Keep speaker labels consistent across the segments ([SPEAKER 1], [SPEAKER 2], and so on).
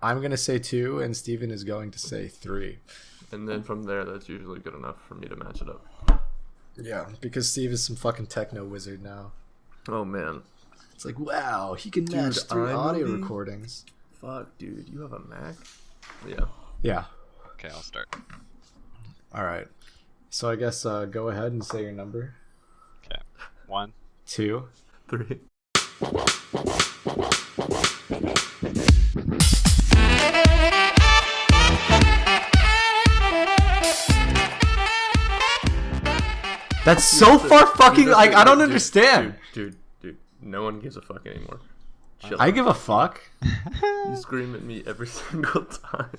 [SPEAKER 1] I'm going to say 2, and Steven is going to say 3.
[SPEAKER 2] And then from there, that's usually good enough for me to match it up.
[SPEAKER 1] Yeah, because Steve is some fucking techno wizard now.
[SPEAKER 2] Oh, man.
[SPEAKER 1] It's like, wow, he can match 3 audio recordings.
[SPEAKER 2] Fuck, dude, you have a Mac? Yeah.
[SPEAKER 1] Yeah.
[SPEAKER 3] Okay, I'll start.
[SPEAKER 1] All right. So I guess go ahead and say your number.
[SPEAKER 3] Okay. 1,
[SPEAKER 1] 2,
[SPEAKER 2] 3.
[SPEAKER 1] That's so far fucking, like, I don't understand.
[SPEAKER 2] Dude, no one gives a fuck anymore. Chill
[SPEAKER 1] I
[SPEAKER 2] out.
[SPEAKER 1] give a fuck.
[SPEAKER 2] You scream at me every single time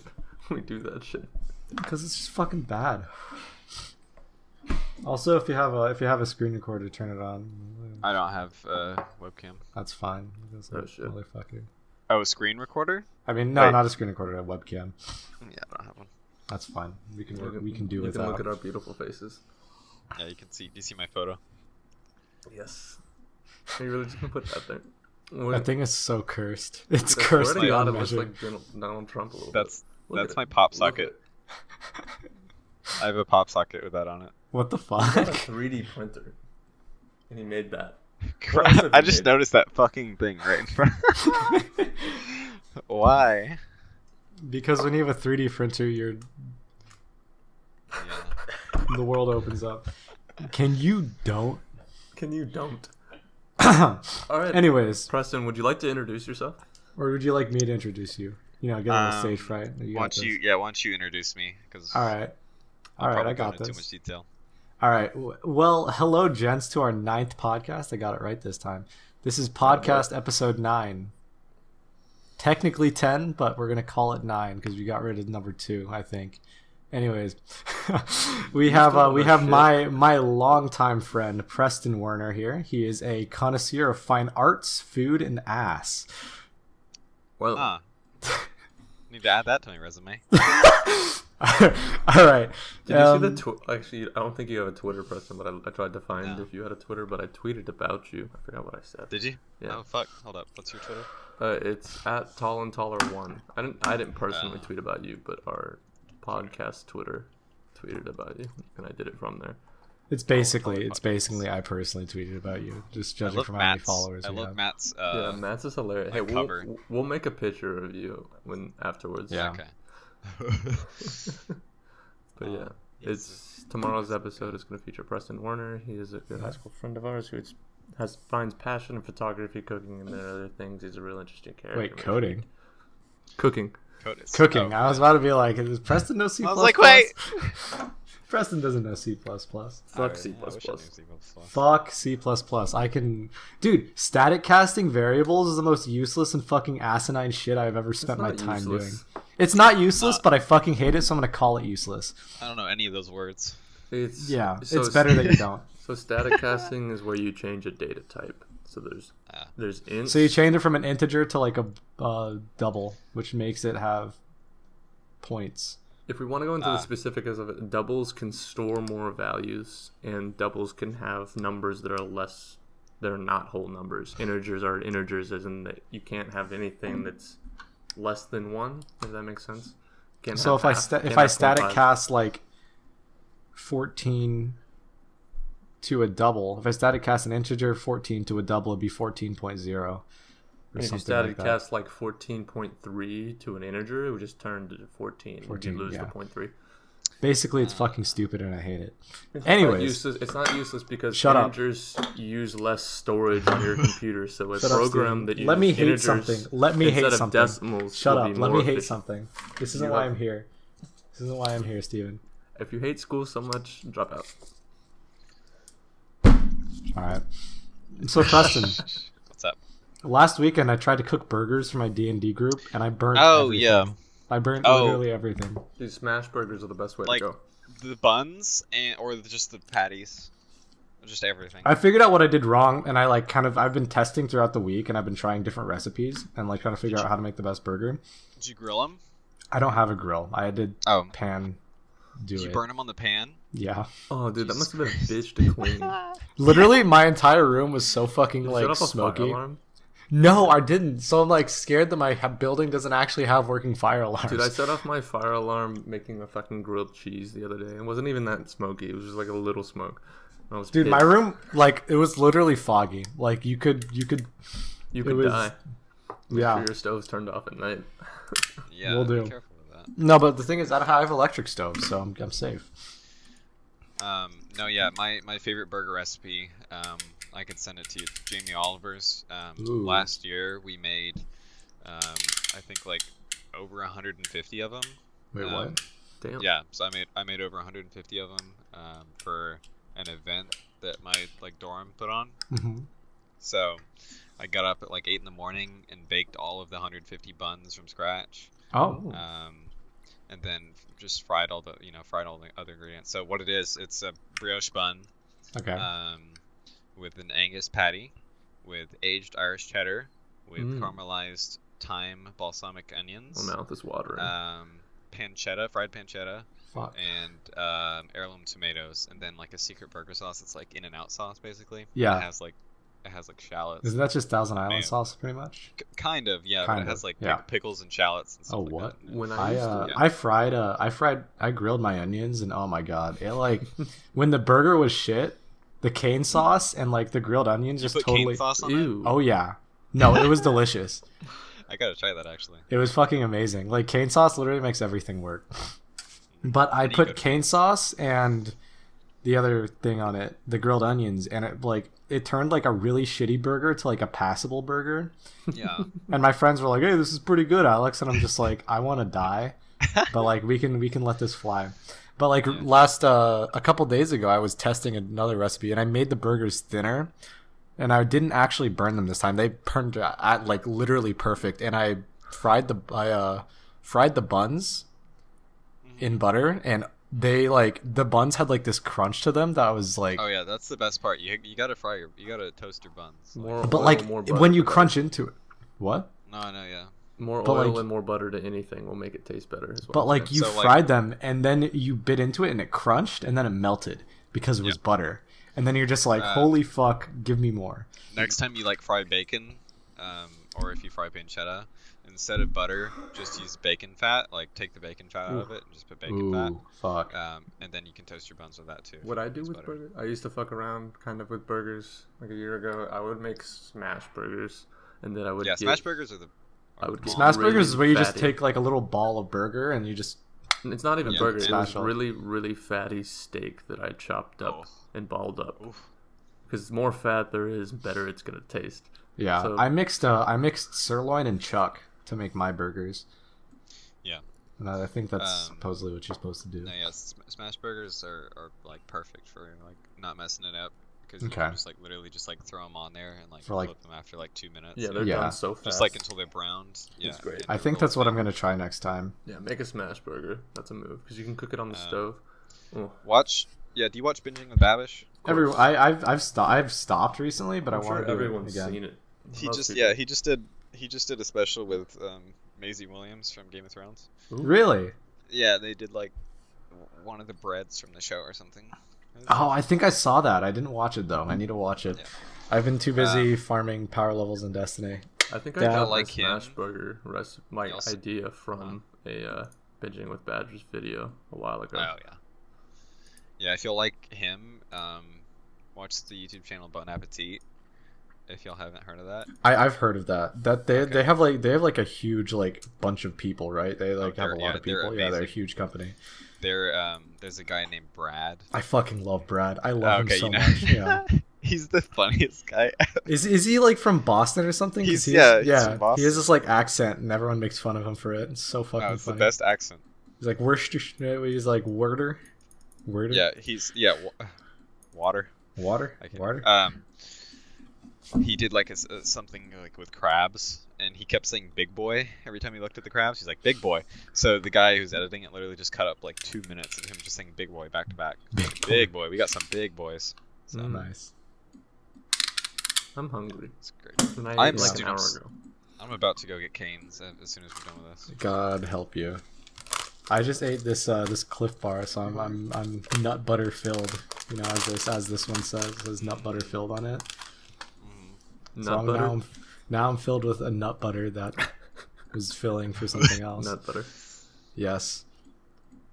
[SPEAKER 2] we do that shit.
[SPEAKER 1] Because it's just fucking bad. Also, if you have a screen recorder, turn it on.
[SPEAKER 3] I don't have a webcam.
[SPEAKER 1] That's fine. That's
[SPEAKER 2] Oh, shit.
[SPEAKER 1] Motherfucker.
[SPEAKER 3] Oh, a screen recorder?
[SPEAKER 1] I mean, no,
[SPEAKER 3] Wait.
[SPEAKER 1] not a screen recorder, a webcam.
[SPEAKER 3] Yeah, I don't have one.
[SPEAKER 1] That's fine. We can do
[SPEAKER 2] You
[SPEAKER 1] without.
[SPEAKER 2] can look at our beautiful faces.
[SPEAKER 3] Yeah, you can see. Do you see my photo?
[SPEAKER 2] Yes. Are you really just gonna put that there?
[SPEAKER 1] That thing is so cursed. It's
[SPEAKER 2] Dude, I
[SPEAKER 1] cursed
[SPEAKER 2] swear to God,
[SPEAKER 1] beyond
[SPEAKER 2] it looks
[SPEAKER 1] measure.
[SPEAKER 2] like Donald Trump a little
[SPEAKER 3] That's
[SPEAKER 2] bit. Look
[SPEAKER 3] that's
[SPEAKER 2] at
[SPEAKER 3] my
[SPEAKER 2] it.
[SPEAKER 3] pop
[SPEAKER 2] Look
[SPEAKER 3] socket.
[SPEAKER 2] at it.
[SPEAKER 3] I have a pop socket with that on it.
[SPEAKER 1] What the
[SPEAKER 2] He's got a
[SPEAKER 1] fuck?
[SPEAKER 2] 3D printer, and he made that.
[SPEAKER 3] I just noticed that fucking thing right in front. Why?
[SPEAKER 1] Because when you have a 3D printer,
[SPEAKER 3] Yeah.
[SPEAKER 1] the world opens up. Can you don't?
[SPEAKER 2] Can you don't?
[SPEAKER 1] Anyways,
[SPEAKER 2] All right. Preston, would you like to introduce yourself?
[SPEAKER 1] or would you like me to introduce you? You know, get a little stage fright.
[SPEAKER 3] Why
[SPEAKER 1] got this.
[SPEAKER 3] don't you introduce me? Because
[SPEAKER 1] All right. All right, I got
[SPEAKER 3] Too
[SPEAKER 1] this.
[SPEAKER 3] much detail.
[SPEAKER 1] All right. Well, hello, gents, to our 9th podcast. I got it right this time. This is podcast episode 9. Technically 10, but we're gonna call it 9 because we got rid of number 2, I think. Anyways, we have my longtime friend Preston Werner here. He is a connoisseur of fine arts, food, and ass.
[SPEAKER 2] Well,
[SPEAKER 3] Need to add that to my resume.
[SPEAKER 1] All right.
[SPEAKER 2] did you see the actually? I don't think you have a Twitter, Preston, but I tried to find if you had a Twitter, but I tweeted about you. I forgot what I said.
[SPEAKER 3] Did you?
[SPEAKER 2] Yeah.
[SPEAKER 3] Oh fuck! Hold up. What's your Twitter?
[SPEAKER 2] It's at Tall and Taller 1. I didn't personally tweet about you, but our podcast Twitter tweeted about you, and I did it from there.
[SPEAKER 1] It's basically I personally tweeted about you, just judging from how many followers
[SPEAKER 3] I
[SPEAKER 1] we
[SPEAKER 3] love
[SPEAKER 1] have.
[SPEAKER 3] Matt's.
[SPEAKER 2] Yeah, Matt's is hilarious. Hey,
[SPEAKER 3] cover.
[SPEAKER 2] we'll make a picture of you afterwards.
[SPEAKER 1] Yeah.
[SPEAKER 3] Okay.
[SPEAKER 2] But yeah, it's tomorrow's episode is going to feature Preston Werner. He is a good high school friend of ours who finds passion in photography, cooking, and other things. He's a real interesting character.
[SPEAKER 1] Wait, coding?
[SPEAKER 2] Cooking.
[SPEAKER 1] Cooking. I was about to be like, does Preston know C++?
[SPEAKER 3] I was like, wait.
[SPEAKER 1] Preston doesn't know C++.
[SPEAKER 2] Fuck C++.
[SPEAKER 1] Fuck C++. I can... Dude, static casting variables is the most useless and fucking asinine shit I've ever spent my time doing. It's not useless, but I fucking hate it, so I'm going to call it useless.
[SPEAKER 3] I don't know any of those words.
[SPEAKER 2] It's
[SPEAKER 1] better that you don't.
[SPEAKER 2] So static casting is where you change a data type. So there's ints.
[SPEAKER 1] So you change it from an integer to like a double, which makes it have points.
[SPEAKER 2] If we want to go into the specifics of it, doubles can store more values, and doubles can have numbers that are not whole numbers. Integers are integers, as in that you can't have anything that's less than 1, if that makes sense.
[SPEAKER 1] So if I static cast like 14 to a double, if I static cast an integer 14 to a double, it'd be 14.0.
[SPEAKER 2] If you static cast like 14.3 to an integer, it would just turn to 14.
[SPEAKER 1] 14,
[SPEAKER 2] you lose
[SPEAKER 1] yeah.
[SPEAKER 2] the 0.3.
[SPEAKER 1] Basically, it's fucking stupid and I hate it.
[SPEAKER 2] It's
[SPEAKER 1] Anyways.
[SPEAKER 2] not useless because
[SPEAKER 1] Shut up.
[SPEAKER 2] integers use less storage on your computer. So a
[SPEAKER 1] Shut up,
[SPEAKER 2] program
[SPEAKER 1] Steven.
[SPEAKER 2] that uses
[SPEAKER 1] Let me hate
[SPEAKER 2] integers
[SPEAKER 1] something. Let me hate
[SPEAKER 2] instead of
[SPEAKER 1] something.
[SPEAKER 2] decimals
[SPEAKER 1] Shut
[SPEAKER 2] will
[SPEAKER 1] up.
[SPEAKER 2] be
[SPEAKER 1] Let
[SPEAKER 2] more
[SPEAKER 1] me hate
[SPEAKER 2] efficient.
[SPEAKER 1] something. This isn't why I'm here. This isn't why I'm here, Steven.
[SPEAKER 2] If you hate school so much, drop out.
[SPEAKER 1] Alright. So, Preston,
[SPEAKER 3] What's up?
[SPEAKER 1] last weekend I tried to cook burgers for my D&D group, and I burnt everything.
[SPEAKER 3] Yeah.
[SPEAKER 1] I burnt literally everything.
[SPEAKER 2] Dude, smash burgers are the best way
[SPEAKER 3] Like
[SPEAKER 2] to go.
[SPEAKER 3] the buns or just the patties, just everything.
[SPEAKER 1] I figured out what I did wrong, and I've been testing throughout the week, and I've been trying different recipes, and like trying to figure out how to make the best burger.
[SPEAKER 3] Did you grill them?
[SPEAKER 1] I don't have a grill. I did
[SPEAKER 3] Oh.
[SPEAKER 1] pan do
[SPEAKER 3] Did you
[SPEAKER 1] it.
[SPEAKER 3] burn them on the pan?
[SPEAKER 1] Yeah.
[SPEAKER 2] Oh, dude, that must have been a bitch to clean.
[SPEAKER 1] Literally, my entire room was so fucking
[SPEAKER 2] Did you
[SPEAKER 1] like
[SPEAKER 2] set off a fire
[SPEAKER 1] smoky.
[SPEAKER 2] alarm?
[SPEAKER 1] No, I didn't. So I'm like scared that my building doesn't actually have working fire alarms.
[SPEAKER 2] Dude, I set off my fire alarm making a fucking grilled cheese the other day. It wasn't even that smoky. It was just like a little smoke. I was
[SPEAKER 1] Dude,
[SPEAKER 2] pissed.
[SPEAKER 1] my room, like, it was literally foggy. Like, you could
[SPEAKER 2] You could
[SPEAKER 1] was-
[SPEAKER 2] die. Make
[SPEAKER 1] yeah.
[SPEAKER 2] sure your stove's turned off at night.
[SPEAKER 3] Yeah,
[SPEAKER 1] Will
[SPEAKER 3] be
[SPEAKER 1] do.
[SPEAKER 3] careful with that.
[SPEAKER 1] No, but the thing is, I have electric stoves, so I'm safe.
[SPEAKER 3] No, yeah, my favorite burger recipe, I could send it to you. Jamie Oliver's.
[SPEAKER 1] Ooh.
[SPEAKER 3] Last year we made, I think like over 150 of them.
[SPEAKER 1] Wait, what?
[SPEAKER 2] Damn.
[SPEAKER 3] Yeah, so I made over 150 of them for an event that my like dorm put on.
[SPEAKER 1] Mm-hmm.
[SPEAKER 3] So I got up at like 8 in the morning and baked all of the 150 buns from scratch.
[SPEAKER 1] Oh.
[SPEAKER 3] And then just fried all the other ingredients. So what it is, it's a brioche bun,
[SPEAKER 1] Okay.
[SPEAKER 3] with an Angus patty, with aged Irish cheddar, with
[SPEAKER 1] Mm.
[SPEAKER 3] caramelized thyme, balsamic onions,
[SPEAKER 2] My mouth is watering.
[SPEAKER 3] pancetta, fried pancetta,
[SPEAKER 1] Fuck.
[SPEAKER 3] and heirloom tomatoes, and then like a secret burger sauce. It's like In-N-Out sauce, basically.
[SPEAKER 1] Yeah.
[SPEAKER 3] It has like shallots.
[SPEAKER 1] Isn't that just Thousand Island
[SPEAKER 3] Man.
[SPEAKER 1] sauce, pretty much?
[SPEAKER 3] Kind of, yeah.
[SPEAKER 1] Kind
[SPEAKER 3] But it
[SPEAKER 1] of,
[SPEAKER 3] has like
[SPEAKER 1] yeah.
[SPEAKER 3] pickles and shallots and stuff
[SPEAKER 1] Oh,
[SPEAKER 3] like
[SPEAKER 1] what?
[SPEAKER 3] that.
[SPEAKER 2] When I used to,
[SPEAKER 1] I grilled my onions, and oh my god, it like when the burger was shit, the cane sauce and like the grilled onions just
[SPEAKER 3] Put
[SPEAKER 1] totally.
[SPEAKER 3] cane sauce on it?
[SPEAKER 2] ew.
[SPEAKER 1] Oh yeah, no, it was delicious.
[SPEAKER 3] I gotta try that actually.
[SPEAKER 1] It was fucking amazing. Like cane sauce literally makes everything work. But I
[SPEAKER 3] How do you go
[SPEAKER 1] put
[SPEAKER 3] to-
[SPEAKER 1] cane sauce and the other thing on it, the grilled onions, and it turned like a really shitty burger to like a passable burger.
[SPEAKER 3] Yeah.
[SPEAKER 1] And my friends were like, "Hey, this is pretty good, Alex." And I'm just like, "I want to die." But like we can let this fly. But like a couple days ago I was testing another recipe and I made the burgers thinner. And I didn't actually burn them this time. They burned at like literally perfect. And I fried the buns in butter, and they like the buns had like this crunch to them that was like.
[SPEAKER 3] Oh yeah, that's the best part. You gotta you gotta toast your buns.
[SPEAKER 2] More
[SPEAKER 1] But
[SPEAKER 2] oil,
[SPEAKER 1] like
[SPEAKER 2] more butter
[SPEAKER 1] when you
[SPEAKER 2] to
[SPEAKER 1] crunch into it, what?
[SPEAKER 3] No, yeah.
[SPEAKER 2] more
[SPEAKER 1] but,
[SPEAKER 2] oil
[SPEAKER 1] like-
[SPEAKER 2] and more butter to anything will make it taste better as well.
[SPEAKER 1] But like you
[SPEAKER 3] So, like-
[SPEAKER 1] fried them, and then you bit into it, and it crunched, and then it melted because it was
[SPEAKER 3] Yep.
[SPEAKER 1] butter. And then you're just like, holy fuck, give me more.
[SPEAKER 3] Next time you like fry bacon, or if you fry pancetta, instead of butter, just use bacon fat. Like take the bacon fat out of it and just put bacon fat.
[SPEAKER 1] Ooh, fuck.
[SPEAKER 3] And then you can toast your buns with that too.
[SPEAKER 2] What I do
[SPEAKER 3] It's
[SPEAKER 2] with
[SPEAKER 3] better.
[SPEAKER 2] burgers, I used to fuck around kind of with burgers like a year ago. I would make smash burgers, and then I would
[SPEAKER 3] Yeah,
[SPEAKER 2] get,
[SPEAKER 3] smash burgers are the.
[SPEAKER 2] I would get
[SPEAKER 1] Smash
[SPEAKER 2] really
[SPEAKER 1] burgers is where you just
[SPEAKER 2] fatty.
[SPEAKER 1] take like a little ball of burger and you just.
[SPEAKER 2] It's not even
[SPEAKER 3] Yeah,
[SPEAKER 2] burger. It
[SPEAKER 1] smash
[SPEAKER 2] was
[SPEAKER 1] it.
[SPEAKER 2] really, really fatty steak that I chopped up and balled up.
[SPEAKER 3] Oof.
[SPEAKER 2] Because the more fat there is, better it's gonna taste.
[SPEAKER 1] Yeah,
[SPEAKER 2] So-
[SPEAKER 1] I mixed sirloin and chuck to make my burgers.
[SPEAKER 3] Yeah.
[SPEAKER 1] And I think that's
[SPEAKER 3] Um,
[SPEAKER 1] supposedly what you're supposed to do.
[SPEAKER 3] No, yeah, smash burgers are like perfect for like not messing it up because you
[SPEAKER 1] Okay.
[SPEAKER 3] can just like literally just like throw them on there and like
[SPEAKER 1] For, like-
[SPEAKER 3] flip them after like 2 minutes.
[SPEAKER 2] Yeah, they're
[SPEAKER 1] Yeah.
[SPEAKER 2] done so fast.
[SPEAKER 3] just like until they're browned. Yeah,
[SPEAKER 2] It's great.
[SPEAKER 3] and
[SPEAKER 1] I
[SPEAKER 3] then
[SPEAKER 1] think
[SPEAKER 3] roll
[SPEAKER 1] that's
[SPEAKER 3] it
[SPEAKER 1] what I'm
[SPEAKER 3] in.
[SPEAKER 1] gonna try next time.
[SPEAKER 2] Yeah, make a smash burger. That's a move because you can cook it on the stove. Oh,
[SPEAKER 3] Watch. Yeah, do you watch Binging with Babish?
[SPEAKER 1] I've stopped recently, but
[SPEAKER 2] I'm
[SPEAKER 1] I
[SPEAKER 2] sure
[SPEAKER 1] want to do it
[SPEAKER 2] everyone's
[SPEAKER 1] again.
[SPEAKER 2] seen it.
[SPEAKER 3] He
[SPEAKER 2] Most
[SPEAKER 3] just
[SPEAKER 2] people.
[SPEAKER 3] he just did a special with Maisie Williams from Game of Thrones.
[SPEAKER 1] Really?
[SPEAKER 3] Yeah, they did like one of the breads from the show or something.
[SPEAKER 1] Oh, I think I saw that. I didn't watch it though. I need to watch it.
[SPEAKER 3] Yeah.
[SPEAKER 1] I've been too busy farming power levels in Destiny.
[SPEAKER 2] I think
[SPEAKER 1] Yeah.
[SPEAKER 2] I got
[SPEAKER 3] like
[SPEAKER 2] my smash
[SPEAKER 3] him.
[SPEAKER 2] burger my
[SPEAKER 3] He also-
[SPEAKER 2] idea from a Binging with Badgers video a while ago.
[SPEAKER 3] Oh yeah. Yeah, if you'll like him, watch the YouTube channel Bon Appetit. If y'all haven't heard of that,
[SPEAKER 1] I've heard of that. That they have like a huge like bunch of people, right? They like have a lot of
[SPEAKER 3] they're
[SPEAKER 1] people. Yeah, they're a
[SPEAKER 3] amazing.
[SPEAKER 1] huge company.
[SPEAKER 3] there's a guy named Brad.
[SPEAKER 1] I fucking love Brad. I love him
[SPEAKER 3] Okay,
[SPEAKER 1] so
[SPEAKER 3] you know.
[SPEAKER 1] much. Yeah.
[SPEAKER 3] He's the funniest guy.
[SPEAKER 1] Is he like from Boston or something? 'Cause
[SPEAKER 3] He's from Boston.
[SPEAKER 1] He has this like accent, and everyone makes fun of him for it. It's so fucking
[SPEAKER 3] Oh, it's
[SPEAKER 1] funny.
[SPEAKER 3] the best accent.
[SPEAKER 1] He's like Worcester. He's like Werder.
[SPEAKER 3] Yeah, water.
[SPEAKER 1] Water.
[SPEAKER 3] I can,
[SPEAKER 1] Water.
[SPEAKER 3] He did like something like with crabs, and he kept saying "big boy" every time he looked at the crabs. He's like "big boy." So the guy who's editing it literally just cut up like 2 minutes of him just saying "big boy" back to back. Big boy. We got some big boys. So
[SPEAKER 1] Nice.
[SPEAKER 2] I'm hungry.
[SPEAKER 3] it's great.
[SPEAKER 2] And I
[SPEAKER 3] I'm
[SPEAKER 2] ate like
[SPEAKER 3] like
[SPEAKER 2] an hour
[SPEAKER 3] doing-
[SPEAKER 2] ago.
[SPEAKER 3] I'm about to go get Cane's as soon as we're done with this.
[SPEAKER 1] God help you. I just ate this Cliff Bar, so I'm nut butter filled. You know, as this one says nut butter filled on it. So
[SPEAKER 2] Nut butter.
[SPEAKER 1] Now I'm filled with a nut butter that was filling for something else.
[SPEAKER 2] Nut butter.
[SPEAKER 1] Yes.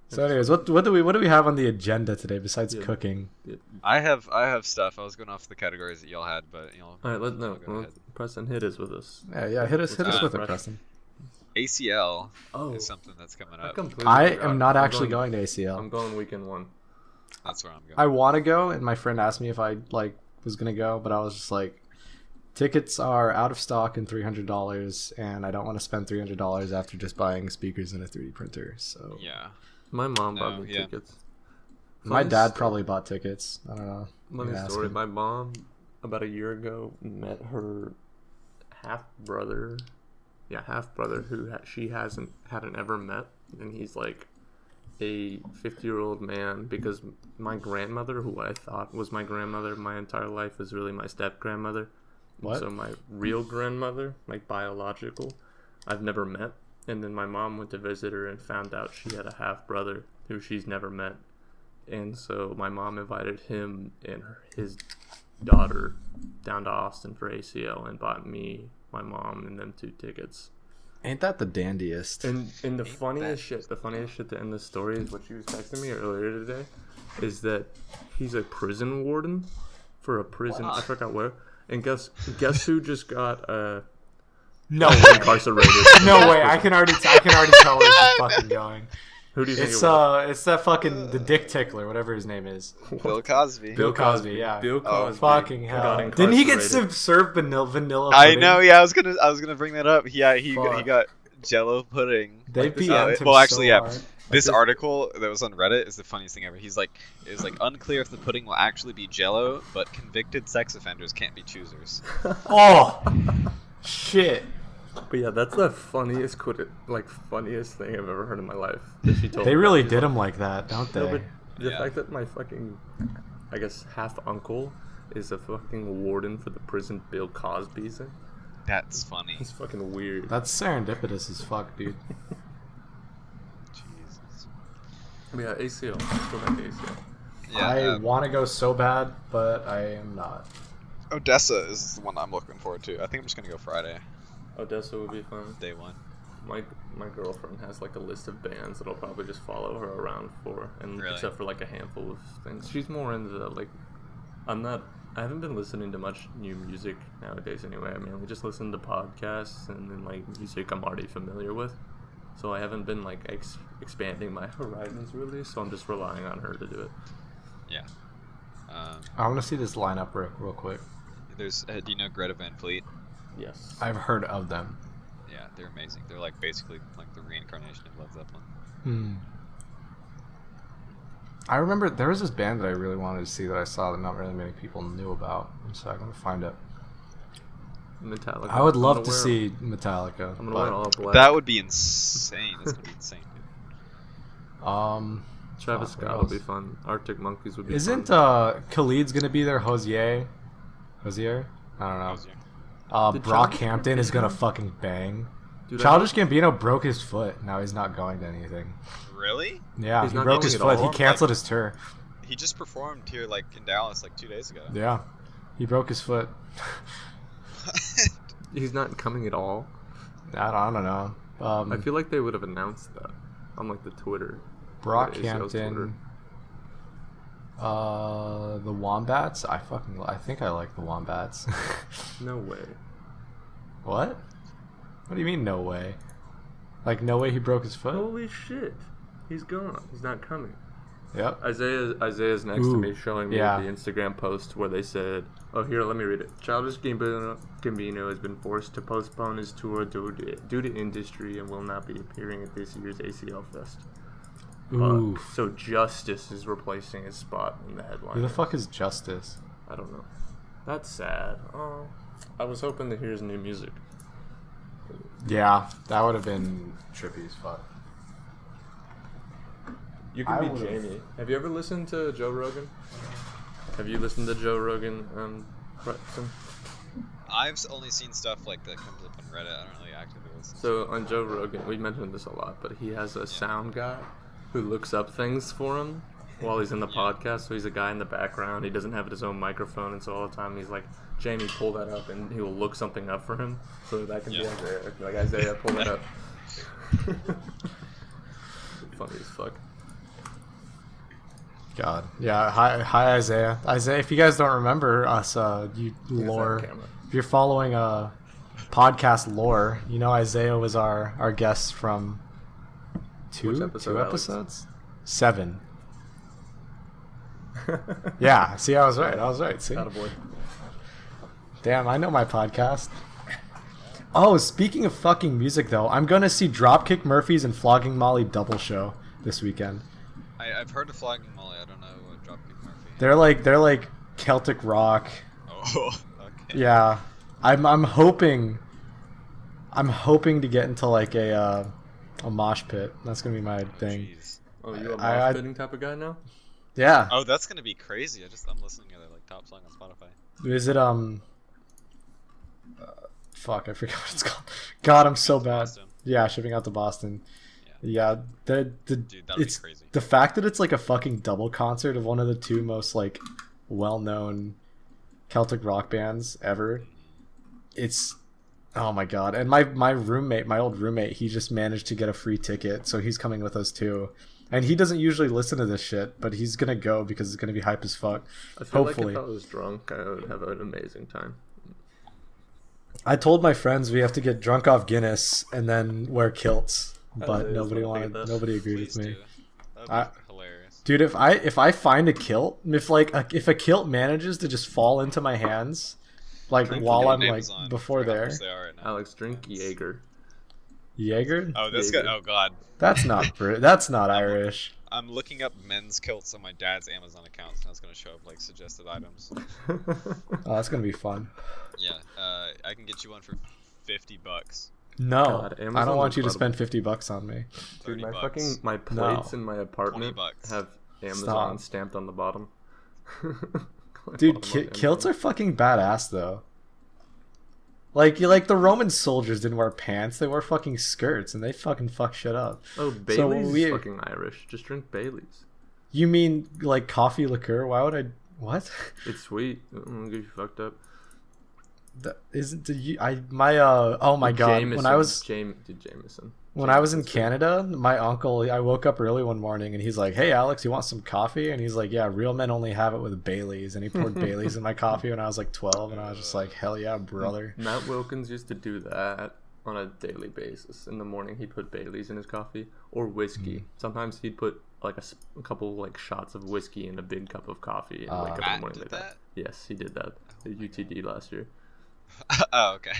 [SPEAKER 1] So anyways, what do we have on the agenda today besides cooking?
[SPEAKER 2] Yeah.
[SPEAKER 3] I have stuff. I was going off the categories that y'all had, but
[SPEAKER 2] All right, Preston, hit us with us.
[SPEAKER 1] Yeah, hit us with it,
[SPEAKER 2] fresh?
[SPEAKER 1] Preston.
[SPEAKER 3] ACL
[SPEAKER 2] Oh,
[SPEAKER 3] is something that's coming
[SPEAKER 2] I
[SPEAKER 3] up.
[SPEAKER 2] completely
[SPEAKER 1] I
[SPEAKER 2] forgot.
[SPEAKER 1] am not
[SPEAKER 2] I'm
[SPEAKER 1] actually going to ACL.
[SPEAKER 2] I'm going weekend 1.
[SPEAKER 3] That's where I'm going.
[SPEAKER 1] I want to go, and my friend asked me if I was gonna go, but I was just like, tickets are out of stock and $300, and I don't want to spend $300 after just buying speakers and a 3D printer. So
[SPEAKER 3] Yeah.
[SPEAKER 2] My mom bought me tickets.
[SPEAKER 1] my
[SPEAKER 2] Funny
[SPEAKER 1] dad
[SPEAKER 2] story.
[SPEAKER 1] probably bought tickets. I don't know.
[SPEAKER 2] Funny
[SPEAKER 1] Ask
[SPEAKER 2] story.
[SPEAKER 1] him.
[SPEAKER 2] My mom, about a year ago, met her half brother who she hadn't ever met, and he's like a 50-year-old man, because my grandmother, who I thought was my grandmother my entire life, is really my step grandmother.
[SPEAKER 1] What?
[SPEAKER 2] So my real grandmother, like biological, I've never met. And then my mom went to visit her and found out she had a half brother who she's never met. And so my mom invited him and his daughter down to Austin for ACL and bought me, my mom, and them 2 tickets.
[SPEAKER 1] Ain't that the dandiest?
[SPEAKER 2] And the funniest shit to end the story is what she was texting me earlier today, is that he's a prison warden for a prison. I forgot where. And guess who just got
[SPEAKER 1] No way.
[SPEAKER 2] incarcerated?
[SPEAKER 1] No way. I can already tell where this is fucking going.
[SPEAKER 2] Who do you think it was?
[SPEAKER 1] It's that fucking the dick tickler, whatever his name is.
[SPEAKER 3] Bill Cosby.
[SPEAKER 1] Bill Cosby, yeah.
[SPEAKER 2] Bill Cosby.
[SPEAKER 1] Fucking
[SPEAKER 2] got
[SPEAKER 1] hell! Didn't he get
[SPEAKER 2] incarcerated.
[SPEAKER 1] served vanilla
[SPEAKER 3] I
[SPEAKER 1] pudding?
[SPEAKER 3] know. Yeah, I was gonna bring that up. Yeah, he
[SPEAKER 1] Fuck.
[SPEAKER 3] got Jello pudding.
[SPEAKER 1] They
[SPEAKER 2] Like this-
[SPEAKER 1] PM'd him
[SPEAKER 3] well, actually,
[SPEAKER 1] so
[SPEAKER 3] yeah.
[SPEAKER 1] hard.
[SPEAKER 3] This article that was on Reddit is the funniest thing ever. He's like, it was like unclear if the pudding will actually be Jello, but convicted sex offenders can't be choosers.
[SPEAKER 1] Oh, shit!
[SPEAKER 2] But yeah, that's the funniest funniest thing I've ever heard in my life. That she told
[SPEAKER 1] They
[SPEAKER 2] me
[SPEAKER 1] really
[SPEAKER 2] that.
[SPEAKER 1] did him like that, don't they?
[SPEAKER 2] No, but the
[SPEAKER 3] Yeah.
[SPEAKER 2] fact that my fucking, I guess, half uncle is a fucking warden for the prison Bill Cosby's in.
[SPEAKER 3] That's funny.
[SPEAKER 2] It's fucking weird.
[SPEAKER 1] That's serendipitous as fuck, dude.
[SPEAKER 3] Jesus.
[SPEAKER 2] But yeah, ACL. Let's go back to ACL.
[SPEAKER 3] Yeah.
[SPEAKER 1] I want to go so bad, but I am not.
[SPEAKER 3] Odessa is the one I'm looking forward to. I think I'm just gonna go Friday,
[SPEAKER 2] Odessa would be fun.
[SPEAKER 3] day 1.
[SPEAKER 2] My girlfriend has like a list of bands that I'll probably just follow her around for, and
[SPEAKER 3] Really?
[SPEAKER 2] except for like a handful of things. She's more into the, like, I haven't been listening to much new music nowadays anyway. I mainly just listen to podcasts and then like music I'm already familiar with. So I haven't been like expanding my horizons really, so I'm just relying on her to do it.
[SPEAKER 3] Yeah.
[SPEAKER 1] I want to see this lineup real quick.
[SPEAKER 3] There's. Do you know Greta Van Fleet?
[SPEAKER 2] Yes.
[SPEAKER 1] I've heard of them.
[SPEAKER 3] Yeah, they're amazing. They're like basically like the reincarnation of Led Zeppelin.
[SPEAKER 1] Hmm. I remember there was this band that I really wanted to see that I saw that not really many people knew about. So I'm gonna find it.
[SPEAKER 2] Metallica.
[SPEAKER 1] I would
[SPEAKER 2] I'm
[SPEAKER 1] love
[SPEAKER 2] gonna
[SPEAKER 1] to
[SPEAKER 2] wear-
[SPEAKER 1] see Metallica.
[SPEAKER 2] I'm gonna
[SPEAKER 1] but,
[SPEAKER 2] wear all black.
[SPEAKER 3] That would be insane. That's gonna be insane.
[SPEAKER 2] Travis
[SPEAKER 1] fuck, what
[SPEAKER 2] Scott would be
[SPEAKER 1] else?
[SPEAKER 2] fun. Arctic Monkeys would be
[SPEAKER 1] Isn't
[SPEAKER 2] fun.
[SPEAKER 1] Khalid's gonna be there? Hosier? I don't know.
[SPEAKER 2] Did
[SPEAKER 1] Brockhampton is gonna
[SPEAKER 2] Childish Gambino?
[SPEAKER 1] fucking bang.
[SPEAKER 2] Dude,
[SPEAKER 1] Childish Gambino broke his foot. Now he's not going to anything.
[SPEAKER 3] Really?
[SPEAKER 1] Yeah,
[SPEAKER 2] He's
[SPEAKER 1] he
[SPEAKER 2] not
[SPEAKER 1] broke
[SPEAKER 2] going
[SPEAKER 1] his
[SPEAKER 2] at
[SPEAKER 1] foot.
[SPEAKER 2] all?
[SPEAKER 1] He canceled his tour.
[SPEAKER 3] He just performed here like in Dallas like 2 days ago.
[SPEAKER 1] Yeah, he broke his foot.
[SPEAKER 2] He's not coming at all.
[SPEAKER 1] I don't know.
[SPEAKER 2] I feel like they would have announced that on like the Twitter. ACL's Twitter.
[SPEAKER 1] Brockhampton. The Wombats. I think I like the Wombats.
[SPEAKER 2] No way.
[SPEAKER 1] What? What do you mean no way? Like no way he broke his foot?
[SPEAKER 2] Holy shit. He's gone. He's not coming.
[SPEAKER 1] Yep.
[SPEAKER 2] Isaiah's next to
[SPEAKER 1] Ooh,
[SPEAKER 2] me showing me
[SPEAKER 1] yeah.
[SPEAKER 2] the Instagram post where they said, oh, here, let me read it. Childish Gambino has been forced to postpone his tour due to industry and will not be appearing at this year's ACL Fest.
[SPEAKER 1] Ooh.
[SPEAKER 2] So Justice is replacing his spot in the headline.
[SPEAKER 1] Who the fuck is Justice?
[SPEAKER 2] I don't know. That's sad. Oh, I was hoping to hear his new music.
[SPEAKER 1] Yeah, that would have been trippy as fuck.
[SPEAKER 2] You can
[SPEAKER 1] I
[SPEAKER 2] be
[SPEAKER 1] would've-
[SPEAKER 2] Jamie. Have you ever listened to Joe Rogan? Have you listened to Joe Rogan, Preston?
[SPEAKER 3] I've only seen stuff like that comes up on Reddit. I don't really actively listen.
[SPEAKER 2] So on Joe Rogan, we mentioned this a lot, but he has a sound guy who looks up things for him, while he's in the podcast. So he's a guy in the background. He doesn't have his own microphone, and so all the time he's like, "Jamie, pull that up," and he will look something up for him, so that can be Isaiah. Like, Isaiah, pull that up. Funny as fuck.
[SPEAKER 1] God, yeah. Hi, Isaiah. Isaiah, if you guys don't remember us, you lore. If you're following podcast lore, you know Isaiah was our guest from two episodes, 7. Yeah, see, I was right. See,
[SPEAKER 2] Attaboy.
[SPEAKER 1] damn, I know my podcast. Oh, speaking of fucking music, though, I'm gonna see Dropkick Murphys and Flogging Molly double show this weekend.
[SPEAKER 3] I've heard of Flogging Molly. I don't know what Dropkick Murphy.
[SPEAKER 1] They're like Celtic rock.
[SPEAKER 3] Oh, okay.
[SPEAKER 1] Yeah, I'm hoping to get into like a mosh pit. That's gonna be my thing.
[SPEAKER 3] Jeez.
[SPEAKER 2] Oh, you a mosh pitting type of guy now?
[SPEAKER 1] Yeah.
[SPEAKER 3] Oh, that's gonna be crazy. I'm listening to their like top song on Spotify.
[SPEAKER 1] Is it fuck, I forgot what it's called. God, I'm so bad.
[SPEAKER 3] Boston.
[SPEAKER 1] Yeah, shipping out to Boston. Yeah,
[SPEAKER 3] Dude, that'd
[SPEAKER 1] it's
[SPEAKER 3] be crazy.
[SPEAKER 1] the fact that it's like a fucking double concert of one of the two most like well-known Celtic rock bands ever. It's oh my god. And my old roommate, he just managed to get a free ticket, so he's coming with us too. And he doesn't usually listen to this shit, but he's gonna go because it's gonna be hype as fuck.
[SPEAKER 2] I feel
[SPEAKER 1] Hopefully.
[SPEAKER 2] like if I was drunk, I would have an amazing time.
[SPEAKER 1] I told my friends we have to get drunk off Guinness and then wear kilts, but nobody agreed
[SPEAKER 3] Please
[SPEAKER 1] with me.
[SPEAKER 3] do. That'd be hilarious.
[SPEAKER 1] Dude, if I find a kilt, if a kilt manages to just fall into my hands, like
[SPEAKER 3] Drink
[SPEAKER 1] while
[SPEAKER 3] on
[SPEAKER 1] I'm like
[SPEAKER 3] Amazon
[SPEAKER 1] before
[SPEAKER 3] for how
[SPEAKER 1] there,
[SPEAKER 3] much they are right now.
[SPEAKER 2] Alex, drink Jaeger.
[SPEAKER 1] Jaeger?
[SPEAKER 3] Oh, this
[SPEAKER 2] Jaeger.
[SPEAKER 3] guy. Oh god.
[SPEAKER 1] That's not Irish.
[SPEAKER 3] I'm looking up men's kilts on my dad's Amazon account, and that's gonna show up like suggested items.
[SPEAKER 1] Oh, that's gonna be fun.
[SPEAKER 3] Yeah, I can get you one for $50.
[SPEAKER 1] No,
[SPEAKER 2] God,
[SPEAKER 1] I
[SPEAKER 2] Amazon's
[SPEAKER 1] don't want you to
[SPEAKER 2] incredible.
[SPEAKER 1] spend $50 on me.
[SPEAKER 2] Dude, my
[SPEAKER 3] $30.
[SPEAKER 2] my plates in my
[SPEAKER 3] $20
[SPEAKER 2] apartment have Amazon
[SPEAKER 1] Stop.
[SPEAKER 2] stamped on the bottom.
[SPEAKER 1] Dude, kilts are fucking badass though. Like the Roman soldiers didn't wear pants; they wore fucking skirts, and they fucking fuck shit up.
[SPEAKER 2] Oh, Bailey's is fucking Irish. Just drink Bailey's.
[SPEAKER 1] You mean like coffee liqueur? Why would I? What?
[SPEAKER 2] It's sweet. It'll get you fucked up.
[SPEAKER 1] That isn't oh my god.
[SPEAKER 2] Jameson.
[SPEAKER 1] When I was
[SPEAKER 2] Jameson.
[SPEAKER 1] When I was in Canada, my uncle, I woke up early one morning and he's like, "Hey Alex, you want some coffee?" And he's like, "Yeah, real men only have it with Baileys." And he poured Baileys in my coffee when I was like 12, and I was just like, "Hell yeah, brother."
[SPEAKER 2] Matt Wilkins used to do that on a daily basis. In the morning, he'd put Baileys in his coffee or whiskey. Sometimes he'd put like a couple like shots of whiskey in a big cup of coffee and wake up in the
[SPEAKER 3] Matt
[SPEAKER 2] morning
[SPEAKER 3] did
[SPEAKER 2] like that. Yes, he did that at UTD last year.
[SPEAKER 3] Oh, okay.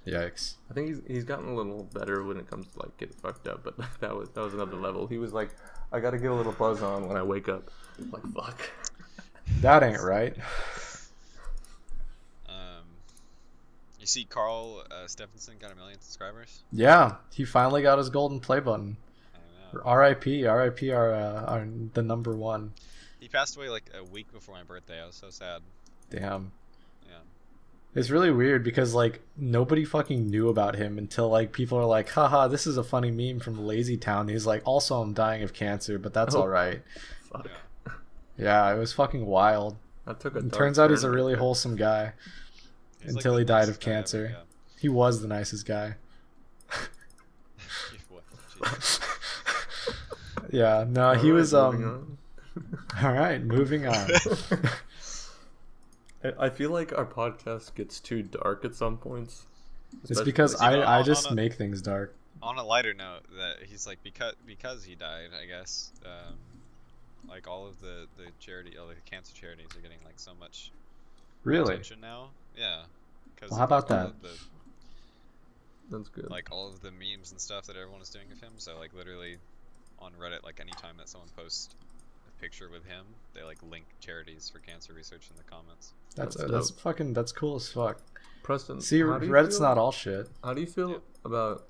[SPEAKER 1] Yikes.
[SPEAKER 2] I think he's gotten a little better when it comes to like getting fucked up, but that was another level. He was like, I gotta get a little buzz on when I wake up. Like fuck.
[SPEAKER 1] That ain't right.
[SPEAKER 3] You see, Carl Stephenson got 1 million subscribers.
[SPEAKER 1] Yeah, he finally got his golden play button.
[SPEAKER 3] I know.
[SPEAKER 1] R.I.P. R.I.P. Our the number one.
[SPEAKER 3] He passed away like a week before my birthday. I was so sad.
[SPEAKER 1] Damn.
[SPEAKER 3] Yeah.
[SPEAKER 1] It's really weird because like nobody fucking knew about him until like people are like, haha, this is a funny meme from Lazy Town. He's like, also I'm dying of cancer, but that's
[SPEAKER 2] Oh.
[SPEAKER 1] alright.
[SPEAKER 2] Fuck.
[SPEAKER 3] Yeah.
[SPEAKER 1] Yeah, it was fucking wild.
[SPEAKER 2] That took a
[SPEAKER 1] It
[SPEAKER 2] dark
[SPEAKER 1] turns out he's a
[SPEAKER 2] turn
[SPEAKER 1] really
[SPEAKER 2] right there.
[SPEAKER 1] wholesome guy.
[SPEAKER 3] He's
[SPEAKER 1] Until
[SPEAKER 3] like
[SPEAKER 1] he
[SPEAKER 3] the
[SPEAKER 1] died
[SPEAKER 3] nicest
[SPEAKER 1] of
[SPEAKER 3] guy ever,
[SPEAKER 1] cancer.
[SPEAKER 3] yeah.
[SPEAKER 1] He was the nicest guy.
[SPEAKER 3] What? Jesus.
[SPEAKER 1] Yeah, no, he
[SPEAKER 2] Alright,
[SPEAKER 1] was
[SPEAKER 2] moving on.
[SPEAKER 1] Alright, moving on.
[SPEAKER 2] I feel like our podcast gets too dark at some points.
[SPEAKER 1] It's
[SPEAKER 2] Especially-
[SPEAKER 1] because
[SPEAKER 3] You know,
[SPEAKER 1] I
[SPEAKER 3] on
[SPEAKER 1] just
[SPEAKER 3] a-
[SPEAKER 1] make things dark.
[SPEAKER 3] On a lighter note, that he's like because he died, I guess. Like all of the cancer charities are getting like so much
[SPEAKER 1] Really?
[SPEAKER 3] attention now. Yeah. Because
[SPEAKER 1] Well, how about that?
[SPEAKER 2] That's good.
[SPEAKER 3] Like all of the memes and stuff that everyone is doing of him. So like literally on Reddit, like anytime that someone posts a picture with him, they like link charities for cancer research in the comments.
[SPEAKER 1] That's
[SPEAKER 2] That's
[SPEAKER 1] that's cool as fuck.
[SPEAKER 2] Preston,
[SPEAKER 1] See,
[SPEAKER 2] how do you
[SPEAKER 1] Reddit's
[SPEAKER 2] feel-
[SPEAKER 1] not all shit.
[SPEAKER 2] How do you feel
[SPEAKER 3] Yeah.
[SPEAKER 2] about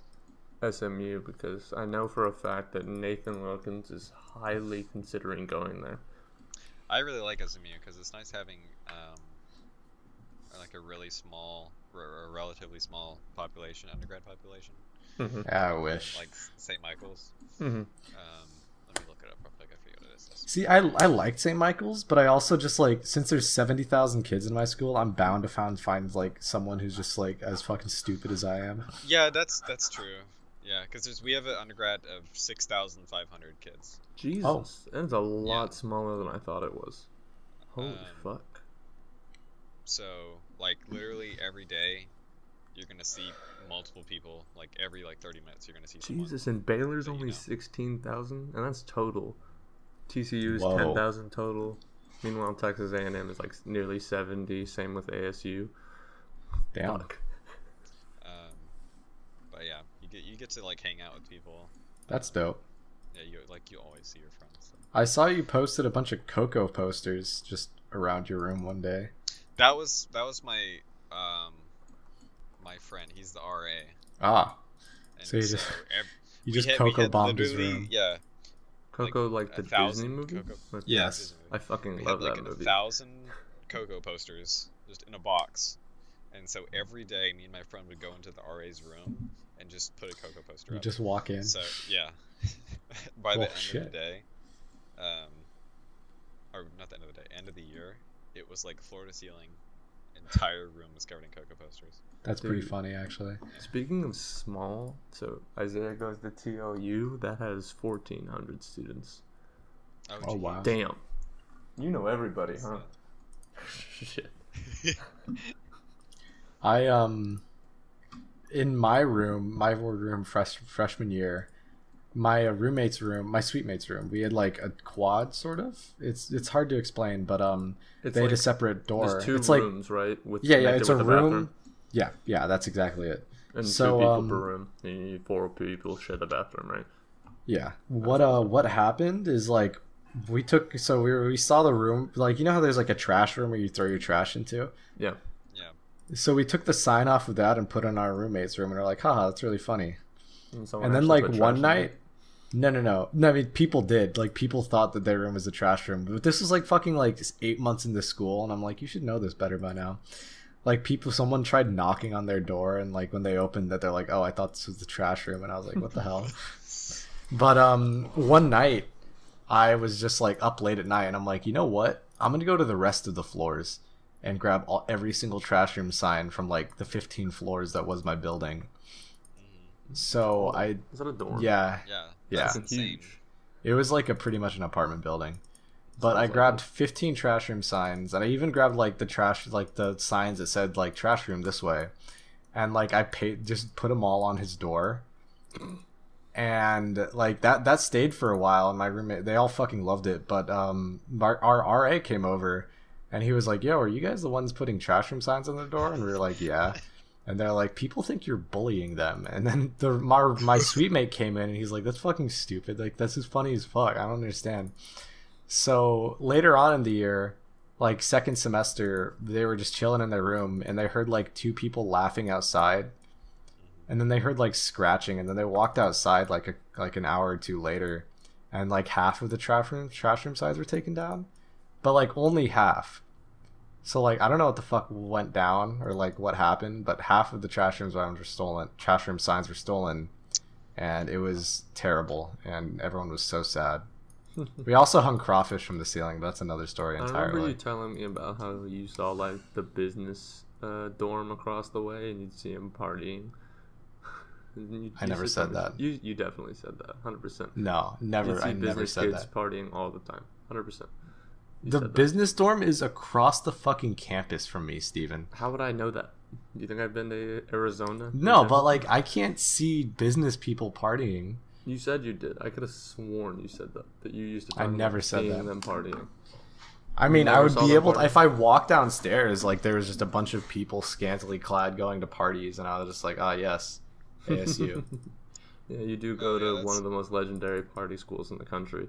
[SPEAKER 2] SMU? Because I know for a fact that Nathan Wilkins is highly considering going there.
[SPEAKER 3] I really like SMU because it's nice having like a really small, or a relatively small population, undergrad population,
[SPEAKER 2] Mm-hmm.
[SPEAKER 1] I wish.
[SPEAKER 3] like St. Michael's.
[SPEAKER 2] Mm-hmm.
[SPEAKER 3] Let me look it up real quick. I forget what it SMU.
[SPEAKER 1] See, I liked St. Michael's, but I also just like, since there's 70,000 kids in my school, I'm bound to find like someone who's just like as fucking stupid as I am.
[SPEAKER 3] Yeah, that's true. Yeah, because we have an undergrad of 6,500 kids.
[SPEAKER 2] Jesus, that's a lot
[SPEAKER 3] Yeah.
[SPEAKER 2] smaller than I thought it was. Holy fuck.
[SPEAKER 3] So, like, literally every day, you're gonna see multiple people. Like every 30 minutes, you're gonna see someone.
[SPEAKER 2] Jesus, and Baylor's
[SPEAKER 3] that you
[SPEAKER 2] only
[SPEAKER 3] know.
[SPEAKER 2] 16,000, and that's total. TCU's
[SPEAKER 1] Whoa.
[SPEAKER 2] 10,000 total. Meanwhile, Texas A&M is like nearly 70. Same with ASU.
[SPEAKER 1] Damn.
[SPEAKER 2] Fuck.
[SPEAKER 3] But yeah, you get to like hang out with people.
[SPEAKER 1] That's dope.
[SPEAKER 3] Yeah, you always see your friends. So.
[SPEAKER 1] I saw you posted a bunch of Coco posters just around your room one day.
[SPEAKER 3] That was my my friend. He's the RA.
[SPEAKER 1] Ah,
[SPEAKER 3] And
[SPEAKER 1] so you just
[SPEAKER 3] we
[SPEAKER 1] just
[SPEAKER 3] had
[SPEAKER 1] Coco bombed his
[SPEAKER 3] literally-
[SPEAKER 1] room.
[SPEAKER 3] Yeah.
[SPEAKER 2] Coco, like the
[SPEAKER 3] 1,000
[SPEAKER 2] Disney movie?
[SPEAKER 3] Coco.
[SPEAKER 2] With-
[SPEAKER 1] Yes.
[SPEAKER 3] Disney movie.
[SPEAKER 2] I fucking
[SPEAKER 3] We
[SPEAKER 2] love
[SPEAKER 3] had like
[SPEAKER 2] that movie.
[SPEAKER 3] 1,000 Coco posters just in a box, and so every day me and my friend would go into the RA's room and just put a Coco poster
[SPEAKER 1] You
[SPEAKER 3] up.
[SPEAKER 1] just walk in.
[SPEAKER 3] So yeah, by
[SPEAKER 1] Well,
[SPEAKER 3] the end
[SPEAKER 1] shit.
[SPEAKER 3] of the day, or not the end of the day, end of the year, it was like floor to ceiling. Entire room was covered in Coco posters.
[SPEAKER 1] That's pretty
[SPEAKER 2] Dude.
[SPEAKER 1] funny, actually.
[SPEAKER 2] Speaking of small, so Isaiah goes to TOU, that has 1,400 students.
[SPEAKER 1] Oh,
[SPEAKER 3] geez.
[SPEAKER 1] wow.
[SPEAKER 2] Damn. You know everybody, huh? Shit.
[SPEAKER 1] I in my room freshman year, my roommate's room, my suite mate's room, we had like a quad sort of. It's hard to explain, but
[SPEAKER 2] It's
[SPEAKER 1] they had a
[SPEAKER 2] like-
[SPEAKER 1] separate door.
[SPEAKER 2] There's two
[SPEAKER 1] it's like
[SPEAKER 2] rooms, right? With
[SPEAKER 1] yeah,
[SPEAKER 2] connected
[SPEAKER 1] it's a
[SPEAKER 2] with
[SPEAKER 1] room. Yeah, that's exactly it.
[SPEAKER 2] And
[SPEAKER 1] So,
[SPEAKER 2] 2 people per room. You need 4 people share the bathroom, right?
[SPEAKER 1] Yeah. What happened is like we saw the room, like, you know how there's like a trash room where you throw your trash into?
[SPEAKER 2] Yeah.
[SPEAKER 3] Yeah.
[SPEAKER 1] So we took the sign off of that and put it in our roommate's room, and we're like, haha, that's really funny.
[SPEAKER 2] someone
[SPEAKER 1] And then
[SPEAKER 2] actually
[SPEAKER 1] like
[SPEAKER 2] put trash
[SPEAKER 1] one
[SPEAKER 2] in
[SPEAKER 1] night, no, I mean, people did, like, people thought that their room was a trash room, but this was like fucking like 8 months into school, and I'm like, you should know this better by now. Like, someone tried knocking on their door, and like when they opened that, they're like, oh, I thought this was the trash room, and I was like, what the hell? But one night I was just like up late at night, and I'm like, you know what, I'm gonna go to the rest of the floors and grab every single trash room sign from like the 15 floors that was my building. So
[SPEAKER 2] Is that a dorm?
[SPEAKER 1] yeah,
[SPEAKER 3] Yeah.
[SPEAKER 1] Yeah.
[SPEAKER 3] That's insane.
[SPEAKER 2] Huge.
[SPEAKER 1] it was like pretty much an apartment building. But
[SPEAKER 2] Sounds
[SPEAKER 1] I
[SPEAKER 2] like
[SPEAKER 1] grabbed
[SPEAKER 2] it.
[SPEAKER 1] 15 trash room signs, and I even grabbed like the signs that said like trash room this way, and like I just put them all on his door, and like that stayed for a while. And my roommate, they all fucking loved it. But our RA came over, and he was like, "Yo, are you guys the ones putting trash room signs on the door?" And we were like, "Yeah." And they're like, people think you're bullying them. And then my suite mate came in, and he's like, that's fucking stupid. Like, that's just funny as fuck. I don't understand. So later on in the year, like second semester, they were just chilling in their room, and they heard like 2 people laughing outside. And then they heard like scratching, and then they walked outside like an hour or 2 later, and like half of the trash room signs were taken down. But like only half. So like I don't know what the fuck went down or like what happened, but half of the trash room signs were stolen, and it was terrible, and everyone was so sad. We also hung crawfish from the ceiling, but that's another story
[SPEAKER 2] I remember you
[SPEAKER 1] entirely.
[SPEAKER 2] telling me about how you saw like the business dorm across the way, and you'd see him partying.
[SPEAKER 1] I never said that.
[SPEAKER 2] You definitely said that, 100%.
[SPEAKER 1] No, never.
[SPEAKER 2] You'd see
[SPEAKER 1] I never
[SPEAKER 2] business
[SPEAKER 1] said
[SPEAKER 2] kids
[SPEAKER 1] that.
[SPEAKER 2] partying all the time, 100%. You
[SPEAKER 1] The
[SPEAKER 2] said that.
[SPEAKER 1] business dorm is across the fucking campus from me, Steven.
[SPEAKER 2] How would I know that? Do you think I've been to Arizona?
[SPEAKER 1] No, but like I can't see business people partying.
[SPEAKER 2] You said you did. I could have sworn you said that you used to.
[SPEAKER 1] I
[SPEAKER 2] talk
[SPEAKER 1] never
[SPEAKER 2] about
[SPEAKER 1] said
[SPEAKER 2] seeing
[SPEAKER 1] that.
[SPEAKER 2] them partying.
[SPEAKER 1] I mean, I
[SPEAKER 2] never
[SPEAKER 1] would
[SPEAKER 2] saw
[SPEAKER 1] be
[SPEAKER 2] them
[SPEAKER 1] able to,
[SPEAKER 2] party?
[SPEAKER 1] if I walked downstairs, like there was just a bunch of people scantily clad going to parties, and I was just like, ah, yes, ASU.
[SPEAKER 2] Yeah, you do go
[SPEAKER 3] Yeah,
[SPEAKER 2] to
[SPEAKER 3] that's-
[SPEAKER 2] one of the most legendary party schools in the country.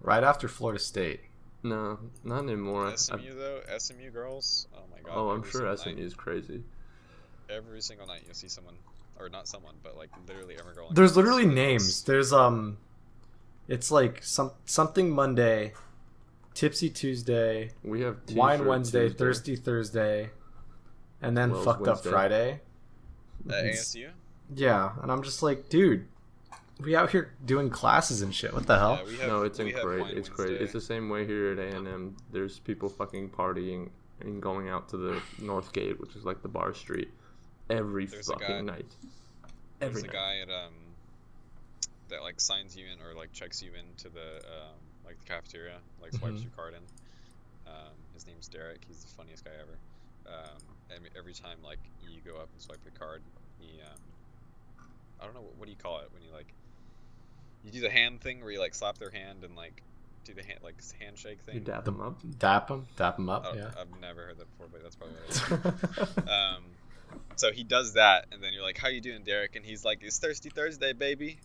[SPEAKER 1] Right after Florida State.
[SPEAKER 2] No, not anymore.
[SPEAKER 3] SMU though, SMU girls. Oh my god.
[SPEAKER 2] Oh, I'm
[SPEAKER 3] every
[SPEAKER 2] sure
[SPEAKER 3] single
[SPEAKER 2] SMU
[SPEAKER 3] night-
[SPEAKER 2] is crazy.
[SPEAKER 3] Every single night you'll see someone, or not someone, but like literally every girl. on
[SPEAKER 1] There's
[SPEAKER 3] campus
[SPEAKER 1] literally
[SPEAKER 3] is-
[SPEAKER 1] names. There's it's like something Monday, Tipsy Tuesday,
[SPEAKER 2] We have
[SPEAKER 1] Wine
[SPEAKER 2] T-shirt
[SPEAKER 1] Wednesday,
[SPEAKER 2] Tuesday.
[SPEAKER 1] Thirsty Thursday, and then
[SPEAKER 2] Wells
[SPEAKER 1] Fucked Up
[SPEAKER 2] Wednesday.
[SPEAKER 1] Friday.
[SPEAKER 3] At ASU.
[SPEAKER 1] Yeah, and I'm just like, dude, We out here doing classes and shit. What the hell?
[SPEAKER 3] Yeah, we have,
[SPEAKER 2] No, it's
[SPEAKER 3] we have
[SPEAKER 2] great.
[SPEAKER 3] Wine
[SPEAKER 2] It's great.
[SPEAKER 3] Wednesday.
[SPEAKER 2] It's the same way here at A&M. There's people fucking partying and going out to the North Gate, which is like the bar street, every
[SPEAKER 3] There's a guy-
[SPEAKER 2] fucking night. Every
[SPEAKER 3] There's a
[SPEAKER 2] night.
[SPEAKER 3] guy at that like signs you in or like checks you into the like the cafeteria, like swipes your card in. His name's Derek. He's the funniest guy ever. Every time like you go up and swipe the card, he I don't know what do you call it when you like you do the hand thing where you like slap their hand and like do the hand like handshake thing.
[SPEAKER 2] You dap them up.
[SPEAKER 1] Dap him up. Yeah.
[SPEAKER 3] I've never heard that before, but that's probably what it is. So he does that, and then you're like, "How you doing, Derek?" And he's like, "It's Thirsty Thursday, baby."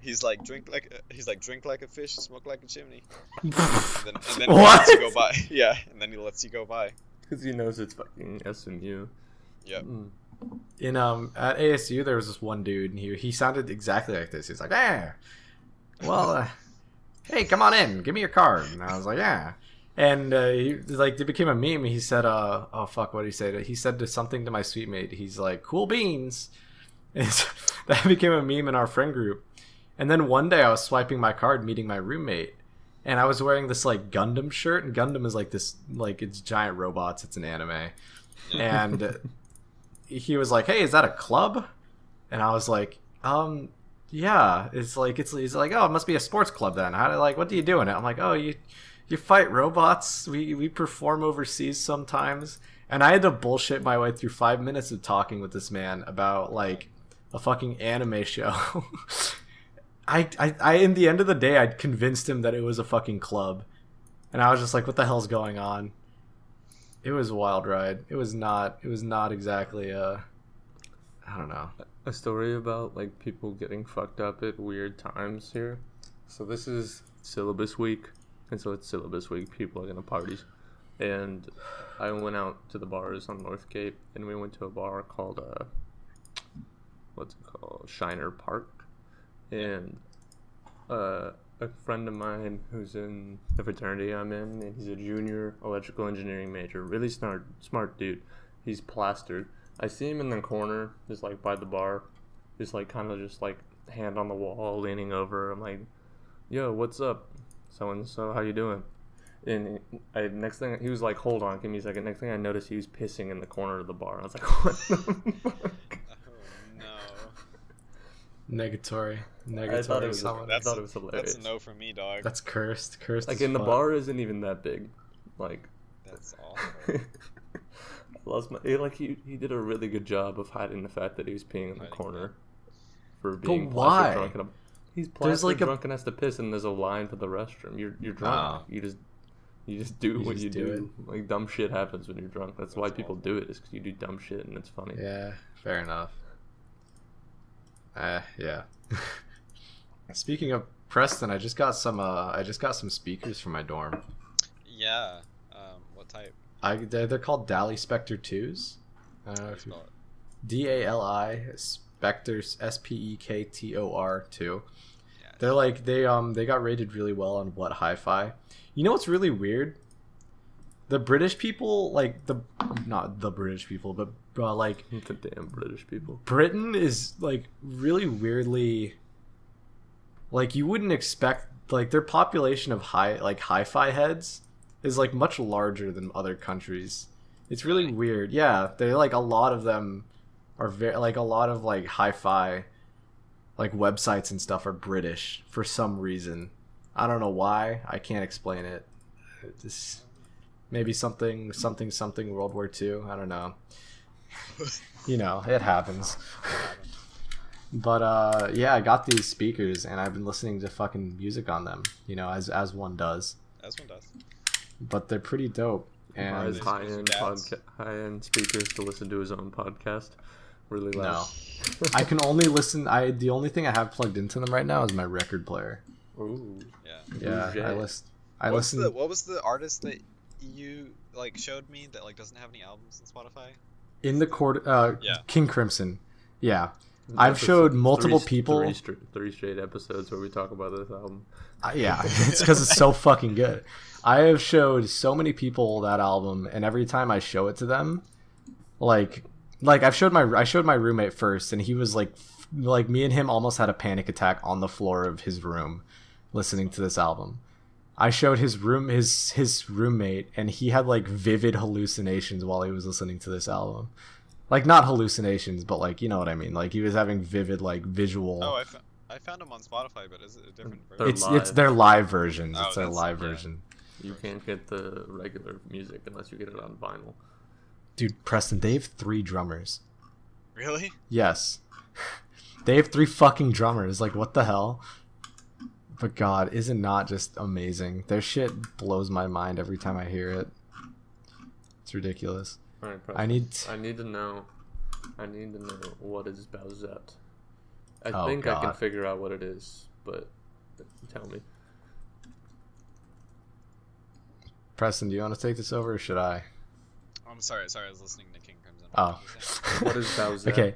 [SPEAKER 3] He's like, drink like a fish, smoke like a chimney. And then he
[SPEAKER 1] What?
[SPEAKER 3] lets you go by. Yeah, and then he lets you go by.
[SPEAKER 2] Because he knows it's fucking SMU.
[SPEAKER 3] Yep.
[SPEAKER 1] In at ASU there was this one dude and he sounded exactly like this. He's like, well, hey, come on in, give me your card. And I was like, yeah. And he like it became a meme. He said, oh fuck, what did he say? He said something to my suite mate. He's like, cool beans. That became a meme in our friend group. And then one day I was swiping my card, meeting my roommate, and I was wearing this like Gundam shirt. And Gundam is like this, like it's giant robots. It's an anime, and he was like, "Hey, is that a club?" And I was like, yeah. He's like, oh, it must be a sports club then. What do you do in it? I'm like, oh, you fight robots. We perform overseas sometimes. And I had to bullshit my way through 5 minutes of talking with this man about like a fucking anime show. I in the end of the day, I'd convinced him that it was a fucking club, and I was just like, what the hell's going on? It was a wild ride. It was not exactly I don't know.
[SPEAKER 2] A story about like people getting fucked up at weird times here. So this is syllabus week, and so it's syllabus week. People are gonna parties, and I went out to the bars on Northgate, and we went to a bar called what's it called, Shiner Park, and a friend of mine who's in the fraternity I'm in, and he's a junior electrical engineering major, really smart dude. He's plastered. I see him in the corner, just like by the bar, just like kind of just like hand on the wall, leaning over. I'm like, "Yo, what's up, so and so? How you doing?" And next thing he was like, "Hold on, give me a second." Next thing I noticed, he was pissing in the corner of the bar. I was like, "What the fuck?"
[SPEAKER 1] Negatory.
[SPEAKER 2] I thought it was
[SPEAKER 3] That's
[SPEAKER 2] hilarious.
[SPEAKER 3] a no for me, dog.
[SPEAKER 1] That's cursed.
[SPEAKER 2] Like,
[SPEAKER 1] as
[SPEAKER 2] and the
[SPEAKER 1] fuck.
[SPEAKER 2] bar isn't even that big. Like,
[SPEAKER 3] That's awful.
[SPEAKER 2] I lost my. He did a really good job of hiding the fact that he was peeing in the corner for being
[SPEAKER 1] why?
[SPEAKER 2] drunk. He's
[SPEAKER 1] There's
[SPEAKER 2] plastered
[SPEAKER 1] like
[SPEAKER 2] drunk and has to piss, and there's a line for the restroom. You're drunk.
[SPEAKER 1] Oh.
[SPEAKER 2] You just do what
[SPEAKER 1] just
[SPEAKER 2] you
[SPEAKER 1] do
[SPEAKER 2] do. Like, dumb shit happens when you're drunk. That's why people do it. Is because you do dumb shit and it's funny.
[SPEAKER 1] Yeah, fair enough. Yeah. Speaking of Preston, I just got some speakers for my dorm.
[SPEAKER 3] Yeah. What type?
[SPEAKER 1] They're called Dali Spectre 2s. I don't know if you
[SPEAKER 3] Spell it.
[SPEAKER 1] DALI Spectres SPEKTOR 2.
[SPEAKER 3] Yeah.
[SPEAKER 1] They're like they got rated really well on What Hi-Fi. You know what's really weird? The British people, like not the British people, but like
[SPEAKER 2] The damn British people.
[SPEAKER 1] Britain is like really weirdly, like you wouldn't expect, like their population of hi-fi heads is like much larger than other countries. It's really weird. Yeah, they're like a lot of them are very like a lot of like hi-fi like websites and stuff are British for some reason. I don't know why. I can't explain it. This maybe something World War II. I don't know. You know, it happens. But yeah, I got these speakers and I've been listening to fucking music on them, you know, as one does.
[SPEAKER 3] As one does.
[SPEAKER 1] But they're pretty dope. And
[SPEAKER 2] Buys high-end speakers to listen to his own podcast. Really loud.
[SPEAKER 1] no. I can only listen the only thing I have plugged into them right now is my record player.
[SPEAKER 2] Ooh.
[SPEAKER 3] Yeah.
[SPEAKER 1] Yeah,
[SPEAKER 2] Bougie.
[SPEAKER 1] I listen.
[SPEAKER 3] What was the artist that you like showed me that like doesn't have any albums on Spotify?
[SPEAKER 1] In the court,
[SPEAKER 3] Yeah.
[SPEAKER 1] King Crimson. Yeah. I've
[SPEAKER 2] Episode-
[SPEAKER 1] showed multiple
[SPEAKER 2] three-
[SPEAKER 1] people.
[SPEAKER 2] three straight episodes where we talk about this album.
[SPEAKER 1] Yeah, it's because it's so fucking good. I have showed so many people that album, and every time I show it to them, like like I showed my roommate first, and he was like me and him almost had a panic attack on the floor of his room listening to this album. I showed his roommate, and he had like vivid hallucinations while he was listening to this album. Like not hallucinations, but like you know what I mean. Like he was having vivid like visual.
[SPEAKER 3] Oh, I found them on Spotify, but is it a different version?
[SPEAKER 1] It's their live versions.
[SPEAKER 3] Oh,
[SPEAKER 1] it's their live version.
[SPEAKER 2] You can't get the regular music unless you get it on vinyl.
[SPEAKER 1] Dude, Preston, they have 3 drummers.
[SPEAKER 3] Really?
[SPEAKER 1] Yes. They have 3 fucking drummers. Like, what the hell? But God, is it not just amazing? Their shit blows my mind every time I hear it. It's ridiculous.
[SPEAKER 2] All right, Preston, I need to know what is Bowsette. I think I can figure out what it is, but tell me.
[SPEAKER 1] Preston, do you want to take this over, or should I?
[SPEAKER 3] I'm sorry, I was listening to King Crimson.
[SPEAKER 1] Oh.
[SPEAKER 2] What is Bowsette?
[SPEAKER 1] Okay.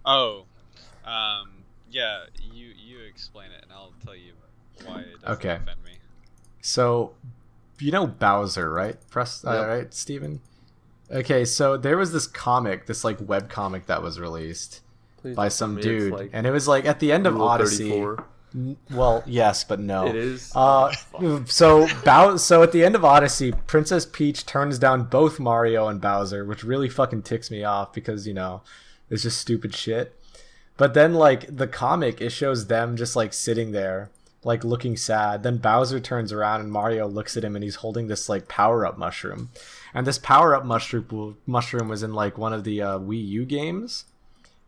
[SPEAKER 3] Oh, yeah, you explain it, and I'll tell you why it doesn't offend me.
[SPEAKER 1] So, you know Bowser, right? Right, Steven? Okay, so there was this comic, this like web comic that was released by some dude, like and it was like at the end of Odyssey. 34. Well, yes, but no. It is. So at the end of Odyssey, Princess Peach turns down both Mario and Bowser, which really fucking ticks me off because, you know, it's just stupid shit. But then, like, the comic, it shows them just, like, sitting there, like, looking sad. Then Bowser turns around and Mario looks at him and he's holding this, like, power-up mushroom. And this power-up mushroom was in, like, one of the Wii U games.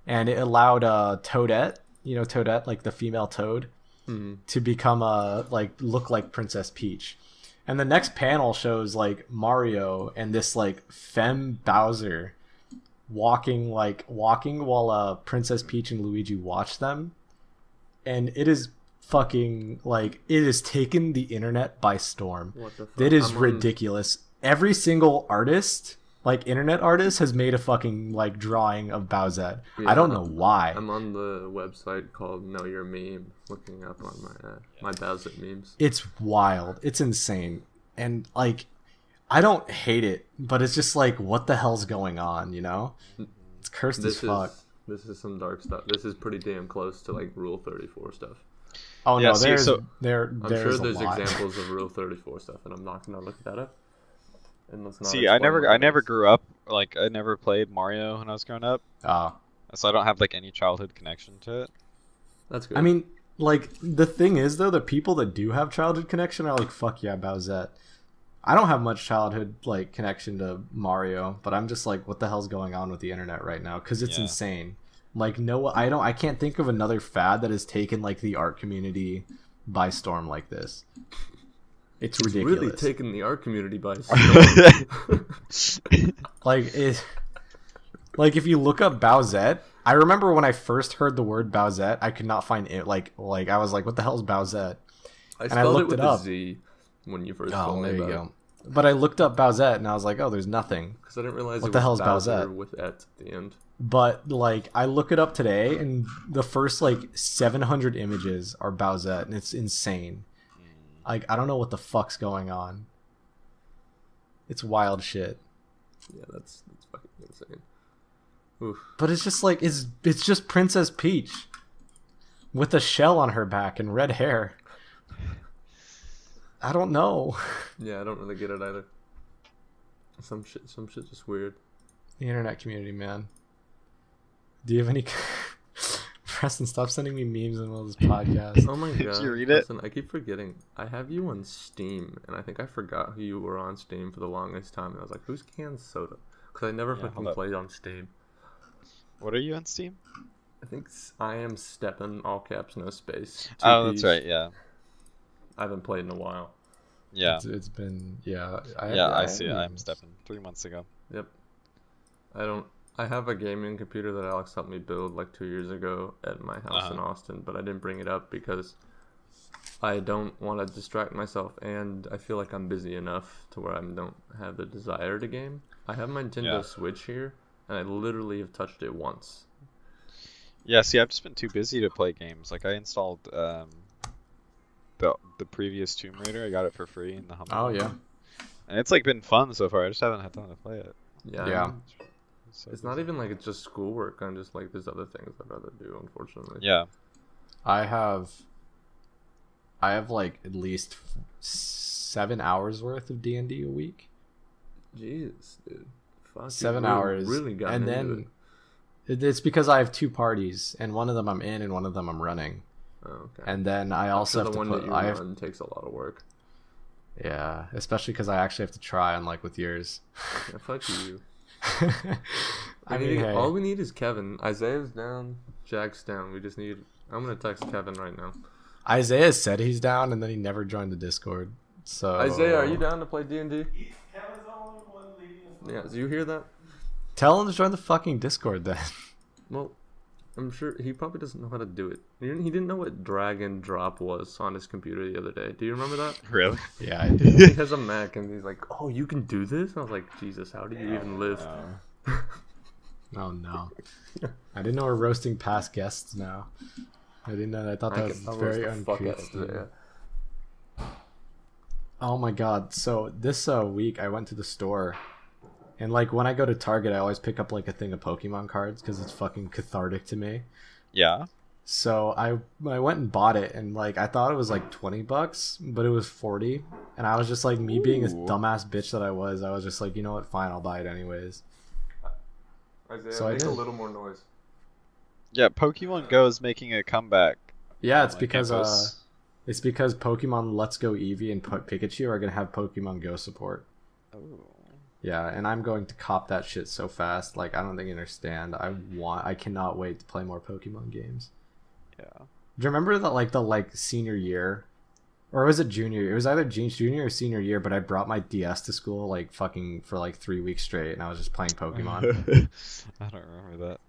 [SPEAKER 1] And it allowed Toadette, you know Toadette, like the female Toad, to become look like Princess Peach. And the next panel shows like Mario and this like femme Bowser walking while Princess Peach and Luigi watch them. And it is fucking like it has taken the internet by storm. What the fuck? It is ridiculous. Every single artist, like internet artist, has made a fucking like drawing of Bowsette. I don't know why.
[SPEAKER 2] I'm on the website called Know Your Meme, looking up on my Bowsette memes.
[SPEAKER 1] It's wild. It's insane. And like, I don't hate it, but it's just like, what the hell's going on? You know, it's cursed as fuck.
[SPEAKER 2] This is some dark stuff. This is pretty damn close to like Rule 34 stuff.
[SPEAKER 1] Oh
[SPEAKER 3] yeah,
[SPEAKER 1] no,
[SPEAKER 3] I'm
[SPEAKER 1] sure
[SPEAKER 2] there's examples of Rule 34 stuff, and I'm not gonna look that up.
[SPEAKER 3] I never grew up, like, I never played Mario when I was growing up. So I don't have, like, any childhood connection to it.
[SPEAKER 2] That's good.
[SPEAKER 1] I mean, like, the thing is, though, the people that do have childhood connection are like, fuck yeah, Bowsette. I don't have much childhood, like, connection to Mario, but I'm just like, what the hell's going on with the internet right now? Because it's insane. Like, no, I can't think of another fad that has taken, like, the art community by storm like this. It's ridiculous.
[SPEAKER 2] Really taking the art community by storm.
[SPEAKER 1] like if you look up Bowsette, I remember when I first heard the word Bowsette, I could not find it. Like I was like, what the hell is Bowsette?
[SPEAKER 2] And I looked it up. Z when you first told me about it.
[SPEAKER 1] But I looked up Bowsette and I was like, oh, there's nothing.
[SPEAKER 2] Because I didn't realize
[SPEAKER 1] what the hell is Bowsette
[SPEAKER 2] with at the end.
[SPEAKER 1] But like I look it up today, and the first like 700 images are Bowsette, and it's insane. Like, I don't know what the fuck's going on. It's wild shit.
[SPEAKER 2] Yeah, that's fucking insane. Oof.
[SPEAKER 1] But it's just like, it's just Princess Peach with a shell on her back and red hair. I don't know.
[SPEAKER 2] Yeah, I don't really get it either. Some shit just weird.
[SPEAKER 1] The internet community, man. Do you have any... Preston, stop sending me memes in the middle of this podcast.
[SPEAKER 2] Oh my god.
[SPEAKER 3] Did you read it?
[SPEAKER 2] Preston, I keep forgetting. I have you on Steam, and I think I forgot who you were on Steam for the longest time. And I was like, who's Canned Soda? Because I never fucking played on Steam.
[SPEAKER 3] What are you on Steam?
[SPEAKER 2] I think I am Steppin', all caps, no space.
[SPEAKER 3] That's right, yeah.
[SPEAKER 2] I haven't played in a while.
[SPEAKER 3] Yeah.
[SPEAKER 1] It's been, yeah.
[SPEAKER 3] I see it. I'm Steppin'. 3 months ago.
[SPEAKER 2] Yep. I have a gaming computer that Alex helped me build like 2 years ago at my house in Austin, but I didn't bring it up because I don't want to distract myself, and I feel like I'm busy enough to where I don't have the desire to game. I have my Nintendo Switch here, and I literally have touched it once.
[SPEAKER 3] Yeah, see, I've just been too busy to play games. Like, I installed the previous Tomb Raider. I got it for free in the Humble.
[SPEAKER 1] Oh, yeah.
[SPEAKER 3] And it's, like, been fun so far. I just haven't had time to play it.
[SPEAKER 2] Yeah.
[SPEAKER 3] So
[SPEAKER 2] It's not even like it's just schoolwork. I'm just like there's other things I'd rather do. Unfortunately.
[SPEAKER 3] Yeah.
[SPEAKER 1] I have like at least 7 hours worth of D&D a week.
[SPEAKER 2] Jesus, dude. Fuck,
[SPEAKER 1] 7
[SPEAKER 2] you really,
[SPEAKER 1] hours,
[SPEAKER 2] really got
[SPEAKER 1] and
[SPEAKER 2] into
[SPEAKER 1] then
[SPEAKER 2] it.
[SPEAKER 1] it's because I have 2 parties, and one of them I'm in, and one of them I'm running.
[SPEAKER 2] Oh, okay.
[SPEAKER 1] And then I also have
[SPEAKER 2] the
[SPEAKER 1] to
[SPEAKER 2] one
[SPEAKER 1] put.
[SPEAKER 2] that you run takes a lot of work.
[SPEAKER 1] Yeah, especially because I actually have to try, unlike with yours.
[SPEAKER 2] Yeah, fuck you.
[SPEAKER 1] I mean, hey.
[SPEAKER 2] All we need is Kevin. Isaiah's down. Jack's down. I'm gonna text Kevin right now.
[SPEAKER 1] Isaiah said he's down, and then he never joined the Discord. So
[SPEAKER 2] Isaiah, are you down to play D&D? Yeah, do you hear that?
[SPEAKER 1] Tell him to join the fucking Discord then.
[SPEAKER 2] Well, I'm sure he probably doesn't know how to do it. He didn't know what drag and drop was on his computer the other day. Do you remember that?
[SPEAKER 3] Really?
[SPEAKER 1] Yeah, I do.
[SPEAKER 2] He has a Mac and he's like, "Oh, you can do this?" And I was like, "Jesus, how do you even live?"
[SPEAKER 1] Oh no, I didn't know we're roasting past guests now. I didn't know. I thought that was very uncouth. Oh my god! So this week I went to the store, and like when I go to Target, I always pick up like a thing of Pokemon cards because it's fucking cathartic to me.
[SPEAKER 3] Yeah.
[SPEAKER 1] So I went and bought it, and like I thought it was like $20, but it was 40, and I was just like me being a dumbass bitch that I was just like, you know what, fine, I'll buy it anyways.
[SPEAKER 2] Isaiah,
[SPEAKER 1] So
[SPEAKER 2] make a little more noise.
[SPEAKER 3] Yeah, Pokemon Go is making a comeback.
[SPEAKER 1] Yeah, it's
[SPEAKER 3] on my
[SPEAKER 1] because
[SPEAKER 3] campus.
[SPEAKER 1] it's because Pokemon Let's Go Eevee and Pikachu are gonna have Pokemon Go support.
[SPEAKER 3] Oh.
[SPEAKER 1] Yeah, and I'm going to cop that shit so fast. Like I don't think you understand. I cannot wait to play more Pokemon games.
[SPEAKER 3] Yeah.
[SPEAKER 1] Do you remember that the senior year, or was it junior year? It was either junior or senior year. But I brought my DS to school like fucking for like 3 weeks straight, and I was just playing Pokemon.
[SPEAKER 3] I don't remember that.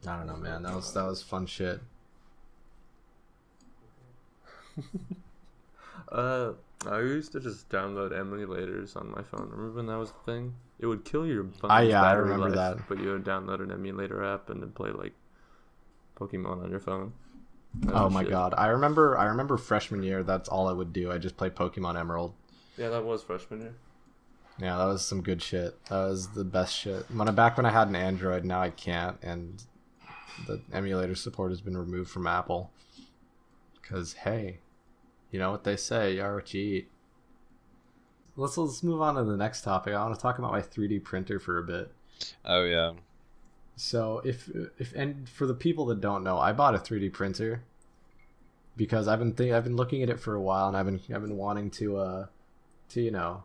[SPEAKER 1] I don't know, man. That was fun shit.
[SPEAKER 2] I used to just download emulators on my phone. Remember when that was the thing? It would kill your phone's
[SPEAKER 1] I
[SPEAKER 2] battery
[SPEAKER 1] remember
[SPEAKER 2] life,
[SPEAKER 1] that.
[SPEAKER 2] but you would download an emulator app and then play like Pokemon on your phone. That
[SPEAKER 1] Oh
[SPEAKER 2] was
[SPEAKER 1] my
[SPEAKER 2] shit.
[SPEAKER 1] god. I remember freshman year, that's all I would do. I just played Pokemon Emerald.
[SPEAKER 2] Yeah, that was freshman year.
[SPEAKER 1] Yeah, that was some good shit. That was the best shit. Back when I had an Android, now I can't, and the emulator support has been removed from Apple. Because hey, you know what they say, you are what you eat. Let's move on to the next topic. I want to talk about my 3D printer for a bit.
[SPEAKER 3] Oh yeah.
[SPEAKER 1] So and for the people that don't know, I bought a 3D printer because I've been looking at it for a while, and I've been wanting to you know,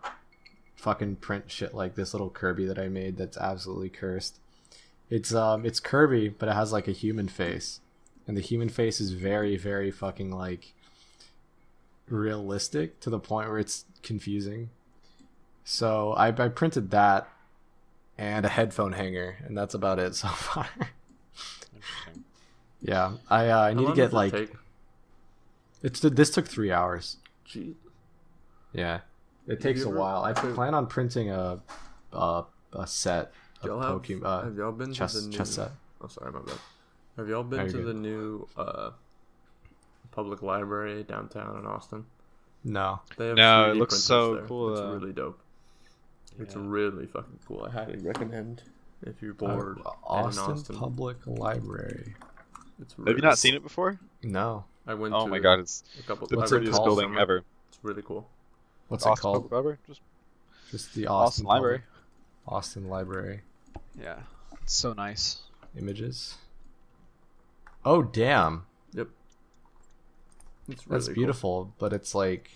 [SPEAKER 1] fucking print shit like this little Kirby that I made that's absolutely cursed. It's Kirby, but it has like a human face, and the human face is very, very fucking like realistic to the point where it's confusing. So I printed that and a headphone hanger, and that's about it so far.
[SPEAKER 3] Interesting.
[SPEAKER 1] Yeah, I need to get like
[SPEAKER 2] take?
[SPEAKER 1] this took 3 hours.
[SPEAKER 2] Gee.
[SPEAKER 1] Yeah, it
[SPEAKER 2] Have
[SPEAKER 1] takes
[SPEAKER 2] you
[SPEAKER 1] a
[SPEAKER 2] ever-
[SPEAKER 1] while. I
[SPEAKER 2] so-
[SPEAKER 1] plan on printing a set of Pokemon
[SPEAKER 2] Have y'all been to the new?
[SPEAKER 1] chess set.
[SPEAKER 2] Oh, sorry, my bad. Have y'all
[SPEAKER 1] Oh,
[SPEAKER 2] been
[SPEAKER 1] you're
[SPEAKER 2] to
[SPEAKER 1] good.
[SPEAKER 2] the new public library downtown in Austin?
[SPEAKER 1] No,
[SPEAKER 2] They have
[SPEAKER 3] No,
[SPEAKER 2] 3D
[SPEAKER 3] it looks
[SPEAKER 2] printers
[SPEAKER 3] so
[SPEAKER 2] there.
[SPEAKER 3] cool,
[SPEAKER 2] It's
[SPEAKER 3] though.
[SPEAKER 2] really dope. It's
[SPEAKER 3] Yeah.
[SPEAKER 2] really fucking cool. I highly recommend if you're bored. in
[SPEAKER 1] Austin Public Library.
[SPEAKER 2] It's
[SPEAKER 3] Have you not seen it before?
[SPEAKER 1] No,
[SPEAKER 2] I went.
[SPEAKER 3] Oh
[SPEAKER 2] to
[SPEAKER 3] my god, it's
[SPEAKER 2] a couple.
[SPEAKER 3] the
[SPEAKER 2] I went
[SPEAKER 3] prettiest
[SPEAKER 2] all
[SPEAKER 3] building
[SPEAKER 2] summer.
[SPEAKER 3] ever.
[SPEAKER 2] It's really cool.
[SPEAKER 1] what's
[SPEAKER 3] Austin
[SPEAKER 1] it called?
[SPEAKER 3] Public Library?
[SPEAKER 1] Just the
[SPEAKER 3] Austin Library.
[SPEAKER 1] Austin Library.
[SPEAKER 3] Yeah. It's so nice.
[SPEAKER 1] Images. Oh damn,
[SPEAKER 2] Yep. It's really
[SPEAKER 1] that's
[SPEAKER 2] cool.
[SPEAKER 1] beautiful, but it's like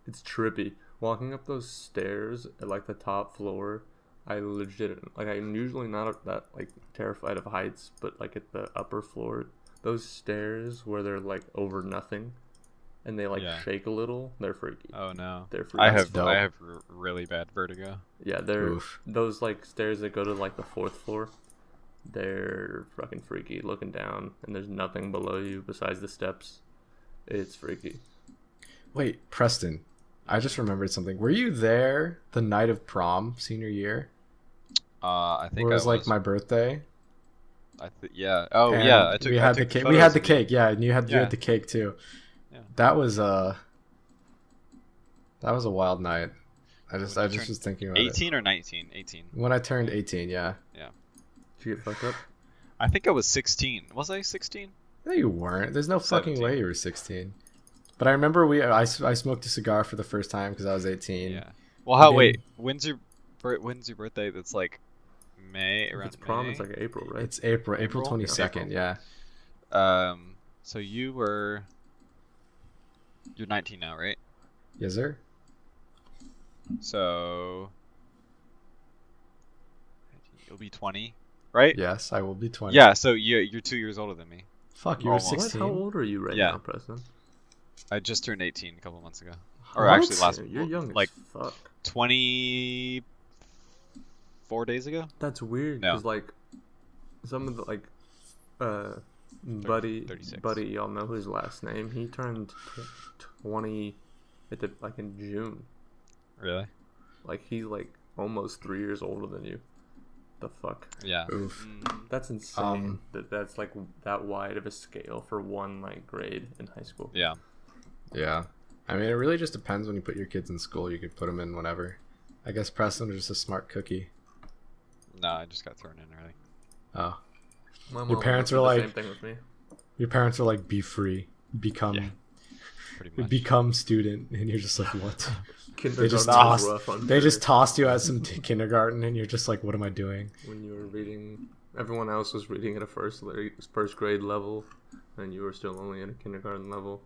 [SPEAKER 2] It's trippy. Walking up those stairs at like the top floor, I legit like I'm usually not that like terrified of heights, but like at the upper floor, those stairs where they're like over nothing, and they like
[SPEAKER 3] Yeah.
[SPEAKER 2] shake a little, they're freaky.
[SPEAKER 3] Oh no.
[SPEAKER 2] They're freaky.
[SPEAKER 3] I
[SPEAKER 1] That's
[SPEAKER 3] have
[SPEAKER 1] dope.
[SPEAKER 3] really bad vertigo.
[SPEAKER 2] Yeah, they're
[SPEAKER 1] oof.
[SPEAKER 2] those like stairs that go to like the 4th floor. They're fucking freaky. Looking down, and there's nothing below you besides the steps. It's freaky.
[SPEAKER 1] Wait, Preston, I just remembered something. Were you there the night of prom senior year?
[SPEAKER 3] I think
[SPEAKER 1] Where it was
[SPEAKER 3] I
[SPEAKER 1] like my birthday.
[SPEAKER 3] Yeah. Oh
[SPEAKER 1] And
[SPEAKER 3] yeah. I took.
[SPEAKER 1] We
[SPEAKER 3] I
[SPEAKER 1] had the
[SPEAKER 3] took
[SPEAKER 1] cake.
[SPEAKER 3] photos
[SPEAKER 1] We had the
[SPEAKER 3] of you.
[SPEAKER 1] cake. Yeah, and you had
[SPEAKER 3] Yeah.
[SPEAKER 1] the cake too.
[SPEAKER 3] Yeah.
[SPEAKER 1] That was a wild night. I just
[SPEAKER 3] When you
[SPEAKER 1] was
[SPEAKER 3] turned
[SPEAKER 1] thinking about it.
[SPEAKER 3] 18 or 19? 18.
[SPEAKER 1] When I turned 18, yeah.
[SPEAKER 3] Yeah.
[SPEAKER 2] Did you get fucked up?
[SPEAKER 3] I think I was 16. Was I 16?
[SPEAKER 1] No, you weren't. There's no fucking
[SPEAKER 3] 17.
[SPEAKER 1] way you were 16. But I remember I smoked a cigar for the first time because I was 18.
[SPEAKER 3] Yeah. Well, how?
[SPEAKER 1] Again-
[SPEAKER 3] Wait. When's your birthday? That's like May,
[SPEAKER 2] If
[SPEAKER 3] around
[SPEAKER 2] it's prom,
[SPEAKER 3] May.
[SPEAKER 2] it's like April, right?
[SPEAKER 1] It's April
[SPEAKER 3] April?
[SPEAKER 1] 22nd, yeah.
[SPEAKER 3] So you're 19 now, right?
[SPEAKER 1] Yes, sir.
[SPEAKER 3] So you'll be 20, right?
[SPEAKER 1] Yes, I will be 20.
[SPEAKER 3] Yeah. So you're 2 years older than me.
[SPEAKER 1] Fuck, you were
[SPEAKER 3] Almost.
[SPEAKER 2] What?
[SPEAKER 1] 16.
[SPEAKER 2] How old are you right
[SPEAKER 3] Yeah.
[SPEAKER 2] now, Preston?
[SPEAKER 3] I just turned 18 a couple months ago. Or
[SPEAKER 1] What?
[SPEAKER 3] actually last
[SPEAKER 2] You're young
[SPEAKER 3] like
[SPEAKER 2] as fuck.
[SPEAKER 3] 24 days ago.
[SPEAKER 2] That's weird,
[SPEAKER 3] No.
[SPEAKER 2] because, like, some of the, like, Buddy,
[SPEAKER 3] 36.
[SPEAKER 2] y'all know his last name. He turned 20 in June.
[SPEAKER 3] Really?
[SPEAKER 2] Like, he's, like, almost 3 years older than you. The fuck?
[SPEAKER 3] Yeah.
[SPEAKER 1] Oof.
[SPEAKER 2] That's insane. That's, like, that wide of a scale for one, like, grade in high school.
[SPEAKER 3] Yeah.
[SPEAKER 1] Yeah. I mean, it really just depends when you put your kids in school. You could put them in whenever. I guess Preston was just a smart cookie.
[SPEAKER 3] No, I just got thrown in early.
[SPEAKER 1] Oh.
[SPEAKER 2] My
[SPEAKER 1] Your
[SPEAKER 2] mom
[SPEAKER 1] parents
[SPEAKER 2] did
[SPEAKER 1] were
[SPEAKER 2] the
[SPEAKER 1] like-
[SPEAKER 2] same thing with me.
[SPEAKER 1] Your parents are like, be free. Become
[SPEAKER 3] Yeah. Pretty much.
[SPEAKER 1] become student. And you're just like, what?
[SPEAKER 2] Kindergarten
[SPEAKER 1] just
[SPEAKER 2] was
[SPEAKER 1] tossed-
[SPEAKER 2] rough on
[SPEAKER 1] They
[SPEAKER 2] me.
[SPEAKER 1] just tossed you at some kindergarten and you're just like, what am I doing?
[SPEAKER 2] When you were reading, everyone else was reading at a first grade level, and you were still only in a kindergarten level.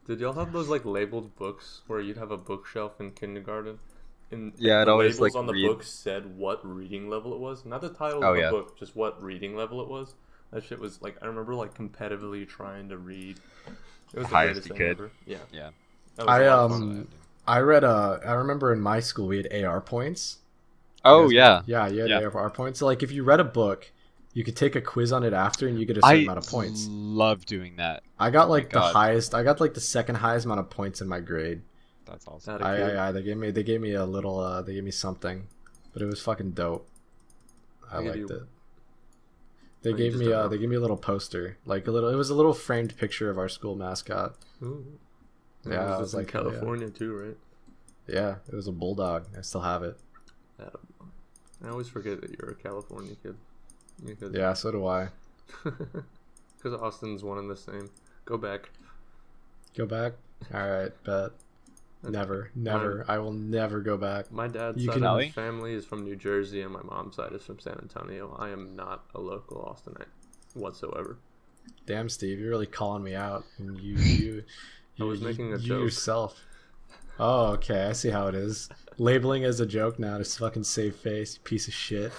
[SPEAKER 2] Did y'all have those, like, labeled books where you'd have a bookshelf in kindergarten? And
[SPEAKER 3] Yeah, it
[SPEAKER 2] the
[SPEAKER 3] always,
[SPEAKER 2] labels
[SPEAKER 3] like,
[SPEAKER 2] on the
[SPEAKER 3] read-
[SPEAKER 2] book said what reading level it was. Not the title
[SPEAKER 3] Oh,
[SPEAKER 2] of the
[SPEAKER 3] yeah.
[SPEAKER 2] book, just what reading level it was. That shit was, like, I remember, like, competitively trying to read. It was the
[SPEAKER 3] Highest
[SPEAKER 2] greatest
[SPEAKER 3] you
[SPEAKER 2] thing
[SPEAKER 3] could.
[SPEAKER 2] ever. Yeah.
[SPEAKER 3] Yeah.
[SPEAKER 2] That was a lot of
[SPEAKER 1] I
[SPEAKER 2] fun.
[SPEAKER 1] I remember in my school we had AR points.
[SPEAKER 3] Oh
[SPEAKER 1] You
[SPEAKER 3] yeah.
[SPEAKER 1] guys- Yeah, you had
[SPEAKER 3] Yeah.
[SPEAKER 1] AR points. So like if you read a book, you could take a quiz on it after and you get a certain
[SPEAKER 3] I
[SPEAKER 1] amount of points.
[SPEAKER 3] love doing that.
[SPEAKER 1] I got like the
[SPEAKER 3] God.
[SPEAKER 1] highest. I got like the second highest amount of points in my grade.
[SPEAKER 3] That's awesome.
[SPEAKER 2] Had a kid.
[SPEAKER 1] They gave me a little. They gave me something, but it was fucking dope. I
[SPEAKER 2] They gave
[SPEAKER 1] liked
[SPEAKER 2] you-
[SPEAKER 1] it. They
[SPEAKER 2] Oh, you
[SPEAKER 1] gave
[SPEAKER 2] just
[SPEAKER 1] me
[SPEAKER 2] don't know.
[SPEAKER 1] they gave me a little poster, like a little. It was a little framed picture of our school mascot.
[SPEAKER 2] Ooh.
[SPEAKER 1] Yeah,
[SPEAKER 2] Yeah,
[SPEAKER 1] I
[SPEAKER 2] I
[SPEAKER 1] was
[SPEAKER 2] was in
[SPEAKER 1] like, hell yeah.
[SPEAKER 2] California too, right?
[SPEAKER 1] Yeah, it was a bulldog. I still have it.
[SPEAKER 2] I always forget that you're a California kid. Because
[SPEAKER 1] Yeah, so do I.
[SPEAKER 2] Because Austin's one and the same. Go back.
[SPEAKER 1] Go back. All right, bet. Never. I will never go back.
[SPEAKER 2] My dad's
[SPEAKER 1] You
[SPEAKER 2] side
[SPEAKER 1] can-
[SPEAKER 2] of his family is from New Jersey, and my mom's side is from San Antonio. I am not a local Austinite whatsoever.
[SPEAKER 1] Damn, Steve, you're really calling me out. And you
[SPEAKER 2] I was making a
[SPEAKER 1] you
[SPEAKER 2] joke.
[SPEAKER 1] yourself. Oh, okay. I see how it is. Labeling as a joke now to fucking save face, piece of shit.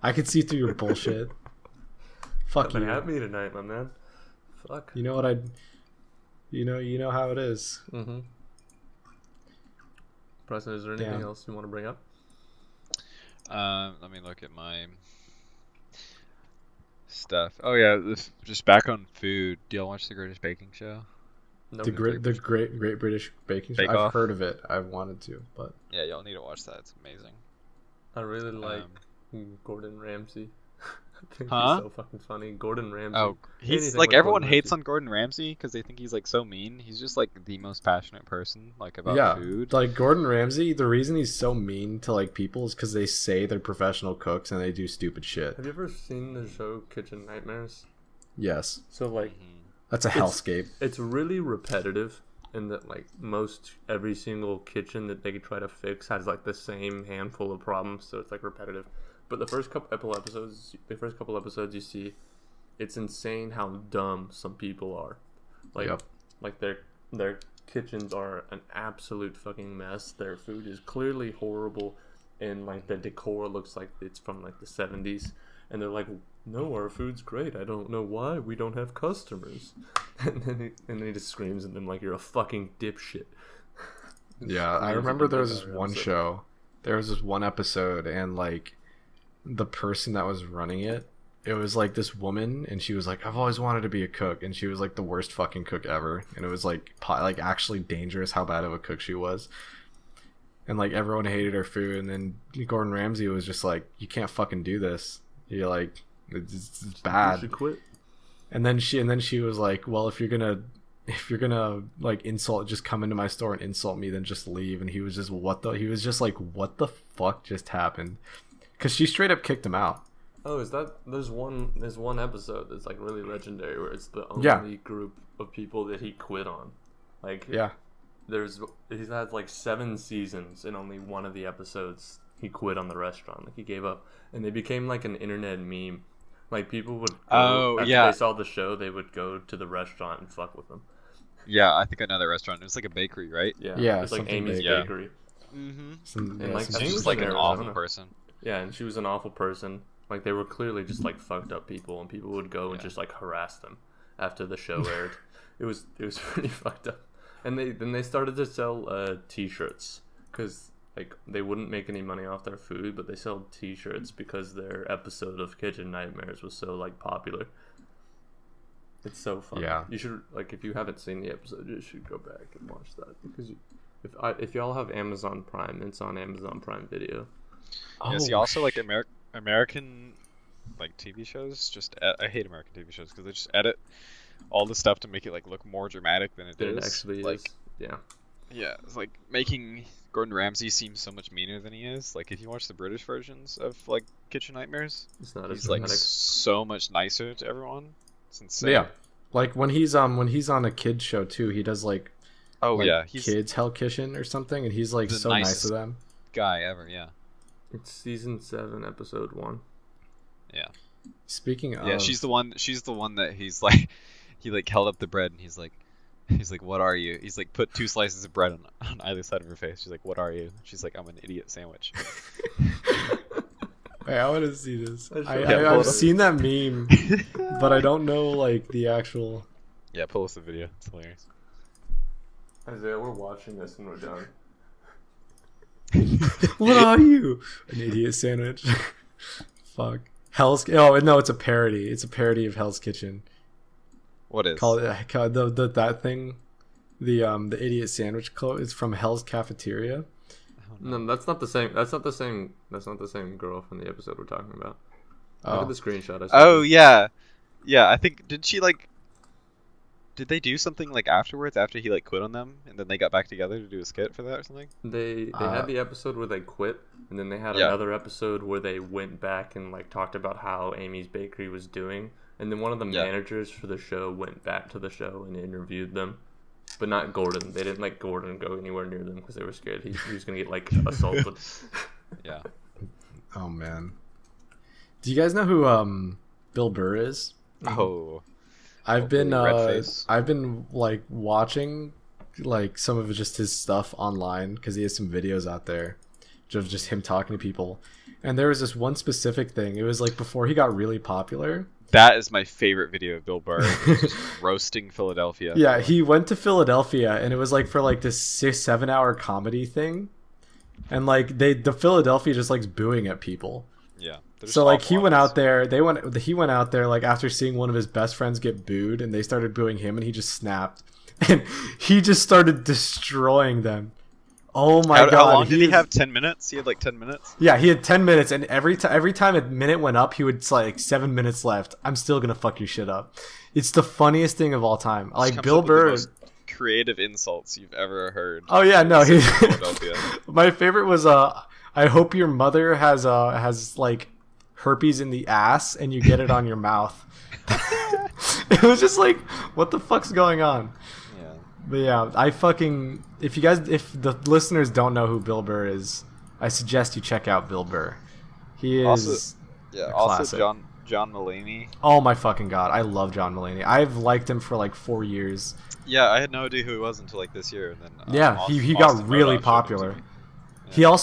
[SPEAKER 1] I can see through your bullshit. Fuck
[SPEAKER 2] Coming
[SPEAKER 1] you.
[SPEAKER 2] at me tonight, my man. Fuck.
[SPEAKER 1] You know what I? You know how it is.
[SPEAKER 2] Mm-hmm. Preston, is there anything
[SPEAKER 1] Damn.
[SPEAKER 2] else you want to bring up?
[SPEAKER 3] Let me look at my stuff. Oh yeah, just back on food. Do y'all watch the Greatest Baking Show?
[SPEAKER 2] No.
[SPEAKER 1] The Great British Baking Show.
[SPEAKER 3] Bake
[SPEAKER 1] I've
[SPEAKER 3] Off?
[SPEAKER 1] heard of it. I've wanted to, but
[SPEAKER 3] Yeah, y'all need to watch that. It's amazing.
[SPEAKER 2] I really like
[SPEAKER 3] Um,
[SPEAKER 2] Gordon Ramsay. I think
[SPEAKER 3] Huh?
[SPEAKER 2] he's so fucking funny. Gordon Ramsay.
[SPEAKER 3] Oh, he's
[SPEAKER 2] Anything
[SPEAKER 3] like
[SPEAKER 2] with
[SPEAKER 3] everyone
[SPEAKER 2] Gordon
[SPEAKER 3] hates
[SPEAKER 2] Ramsay.
[SPEAKER 3] on Gordon Ramsay because they think he's like so mean. He's just like the most passionate person like about
[SPEAKER 1] yeah,
[SPEAKER 3] food.
[SPEAKER 1] like Gordon Ramsay. The reason he's so mean to like people is because they say they're professional cooks and they do stupid shit.
[SPEAKER 2] Have you ever seen the show Kitchen Nightmares?
[SPEAKER 1] Yes,
[SPEAKER 2] So, like,
[SPEAKER 1] that's a
[SPEAKER 2] It's-
[SPEAKER 1] hellscape.
[SPEAKER 2] it's really repetitive in that, like, every single kitchen that they try to fix has like the same handful of problems, so it's like repetitive. But the first couple episodes you see, it's insane how dumb some people are. Like,
[SPEAKER 1] Yep.
[SPEAKER 2] like their kitchens are an absolute fucking mess. Their food is clearly horrible, and like the decor looks like it's from like the 70s. And they're like, "No, our food's great. I don't know why we don't have customers." And then he just screams at them like, "You're a fucking dipshit."
[SPEAKER 1] Yeah, I
[SPEAKER 2] Screams at
[SPEAKER 1] remember
[SPEAKER 2] them
[SPEAKER 1] there was
[SPEAKER 2] like
[SPEAKER 1] this
[SPEAKER 2] every
[SPEAKER 1] one
[SPEAKER 2] episode.
[SPEAKER 1] show. There was this one episode, and like the person that was running it, it was like this woman, and she was like, "I've always wanted to be a cook," and she was like the worst fucking cook ever, and it was like actually dangerous how bad of a cook she was, and like everyone hated her food, and then Gordon Ramsay was just like, "You can't fucking do this. You're like, it's
[SPEAKER 2] You
[SPEAKER 1] bad."
[SPEAKER 2] should quit.
[SPEAKER 1] And then she was like, "Well, if you're gonna if you're gonna like just come into my store and insult me, then just leave. And he was just like, what the fuck just happened? Because she straight up kicked him out.
[SPEAKER 2] Oh, is that there's one episode that's like really legendary where it's the only group of people that he quit on. Like he's had like 7 seasons and only one of the episodes he quit on the restaurant. Like he gave up, and they became like an internet meme. Like people would after they saw the show, they would go to the restaurant and fuck with them.
[SPEAKER 3] Yeah, I think I know that restaurant. It was like a bakery, right?
[SPEAKER 1] Yeah,
[SPEAKER 2] it's like Amy's Bakery.
[SPEAKER 3] Mm-hmm.
[SPEAKER 2] And like
[SPEAKER 3] she was like an awful person.
[SPEAKER 2] Yeah, and she was an awful person. Like they were clearly just like fucked up people, and people would go and just like harass them after the show aired. It was pretty fucked up. And they started to sell T-shirts because like they wouldn't make any money off their food, but they sell T-shirts because their episode of Kitchen Nightmares was so like popular. It's so fun.
[SPEAKER 1] Yeah,
[SPEAKER 2] you should like if you haven't seen the episode, you should go back and watch that because if y'all have Amazon Prime, it's on Amazon Prime Video.
[SPEAKER 3] Yeah, see, also like American like TV shows. I hate American TV shows because they just edit all the stuff to make it like look more dramatic than it is.
[SPEAKER 2] It actually
[SPEAKER 3] like,
[SPEAKER 2] is. Yeah.
[SPEAKER 3] Yeah, it's like making Gordon Ramsay seem so much meaner than he is. Like if you watch the British versions of like Kitchen Nightmares,
[SPEAKER 2] it's not
[SPEAKER 3] he's like so much nicer to everyone. It's insane.
[SPEAKER 1] Yeah, like when he's on a kid show too, he does like he's kids Hell Kitchen or something, and he's like so nice to them.
[SPEAKER 3] Guy ever, yeah.
[SPEAKER 2] It's season 7, episode 1.
[SPEAKER 3] Yeah.
[SPEAKER 1] Speaking of,
[SPEAKER 3] she's the one that he's like, he like held up the bread and he's like, what are you? He's like put 2 slices of bread on either side of her face. She's like, what are you? She's like, I'm an idiot sandwich.
[SPEAKER 1] Wait, I want to see this. I've seen that meme, but I don't know like the actual.
[SPEAKER 3] Yeah, pull us the video. It's hilarious.
[SPEAKER 2] Isaiah, we're watching this and we're done.
[SPEAKER 1] What are you? An idiot sandwich. Fuck. It's a parody. It's a parody of Hell's Kitchen.
[SPEAKER 3] What is?
[SPEAKER 1] That thing. The idiot sandwich quote is from Hell's Cafeteria.
[SPEAKER 2] No, that's not the same. That's not the same girl from the episode we're talking about. Look at the screenshot.
[SPEAKER 3] Yeah. I think did they do something like afterwards after he like quit on them and then they got back together to do a skit for that or something?
[SPEAKER 2] They had the episode where they quit, and then they had another episode where they went back and like talked about how Amy's Bakery was doing, and then one of the managers for the show went back to the show and interviewed them, but not Gordon. They didn't let Gordon go anywhere near them because they were scared he was gonna get like assaulted.
[SPEAKER 3] Yeah.
[SPEAKER 1] Oh man. Do you guys know who Bill Burr is?
[SPEAKER 3] Oh.
[SPEAKER 1] I've been like watching like some of just his stuff online because he has some videos out there of just him talking to people, and there was this one specific thing. It was like before he got really popular.
[SPEAKER 3] That is my favorite video of Bill Burr. Just roasting Philadelphia.
[SPEAKER 1] Yeah, he went to Philadelphia, and it was like for like this 6-7 hour comedy thing, and like the Philadelphia just likes booing at people.
[SPEAKER 3] Yeah.
[SPEAKER 1] So like he went out there. He went out there like after seeing one of his best friends get booed, and they started booing him, and he just snapped, and he just started destroying them. Oh my god!
[SPEAKER 3] How long did he have? 10 minutes? He had like 10 minutes.
[SPEAKER 1] Yeah, he had 10 minutes, and every time a minute went up, he would like 7 minutes left. I'm still gonna fuck your shit up. It's the funniest thing of all time. Like Bill Burr.
[SPEAKER 3] Creative insults you've ever heard.
[SPEAKER 1] Oh yeah, no. My favorite was I hope your mother has like herpes in the ass and you get it on your mouth. It was just like, what the fuck's going on?
[SPEAKER 3] Yeah.
[SPEAKER 1] But yeah, if the listeners don't know who Bill Burr is, I suggest you check out Bill Burr. He is
[SPEAKER 3] also John Mulaney.
[SPEAKER 1] Oh my fucking god, I love John Mulaney. I've liked him for like 4 years.
[SPEAKER 3] Yeah, I had no idea who he was until like this year, and then
[SPEAKER 1] he got really popular. Yeah.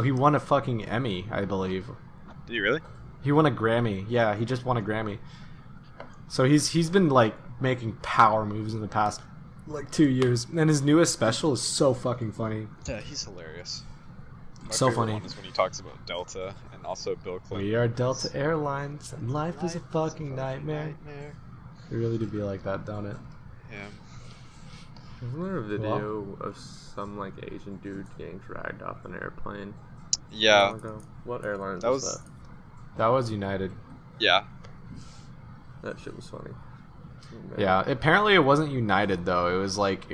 [SPEAKER 1] He won a fucking Emmy, I believe.
[SPEAKER 3] Did he really?
[SPEAKER 1] He won a Grammy. Yeah, he just won a Grammy. So he's been like making power moves in the past like 2 years, and his newest special is so fucking funny.
[SPEAKER 3] Yeah, he's hilarious.
[SPEAKER 1] So funny.
[SPEAKER 3] One is when he talks about Delta and also Bill Clinton.
[SPEAKER 1] We are Delta Airlines, and life is a fucking nightmare. It really do be like that, don't it?
[SPEAKER 3] Yeah.
[SPEAKER 2] Isn't there a video of some like Asian dude getting dragged off an airplane?
[SPEAKER 3] Yeah.
[SPEAKER 2] What airline was that?
[SPEAKER 1] That was United.
[SPEAKER 3] Yeah.
[SPEAKER 2] That shit was funny.
[SPEAKER 1] Yeah, apparently it wasn't United though. It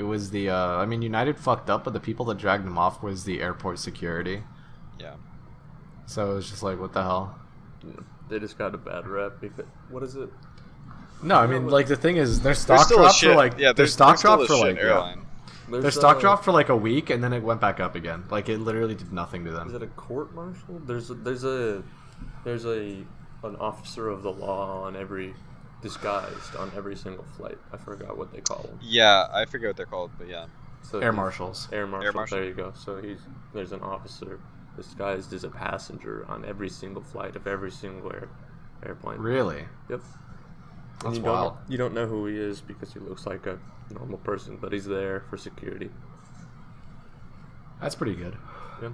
[SPEAKER 1] was the I mean United fucked up, but the people that dragged them off was the airport security.
[SPEAKER 3] Yeah.
[SPEAKER 1] So it was just like, what the hell?
[SPEAKER 2] They just got a bad rep because what is it?
[SPEAKER 1] No, I mean like the thing is their
[SPEAKER 3] They're
[SPEAKER 1] stock
[SPEAKER 3] still a
[SPEAKER 1] dropped
[SPEAKER 3] shit.
[SPEAKER 1] for like
[SPEAKER 3] Yeah,
[SPEAKER 1] their stock dropped for like
[SPEAKER 3] airline.
[SPEAKER 1] their stock dropped for like a week and then it went back up again. Like it literally did nothing to them.
[SPEAKER 2] Is it a court martial? There's an officer of the law on every disguised on every single flight. I forgot what they call them.
[SPEAKER 3] Yeah, I forget what they're called, but yeah.
[SPEAKER 2] So
[SPEAKER 1] Air marshals.
[SPEAKER 2] Air marshal.
[SPEAKER 3] Air marshal.
[SPEAKER 2] There you go. So there's an officer disguised as a passenger on every single flight of every single airplane.
[SPEAKER 1] Really?
[SPEAKER 2] Yep.
[SPEAKER 1] That's
[SPEAKER 2] And
[SPEAKER 1] wild.
[SPEAKER 2] You don't know who he is because he looks like a normal person, but he's there for security.
[SPEAKER 1] That's pretty good.
[SPEAKER 2] Yep.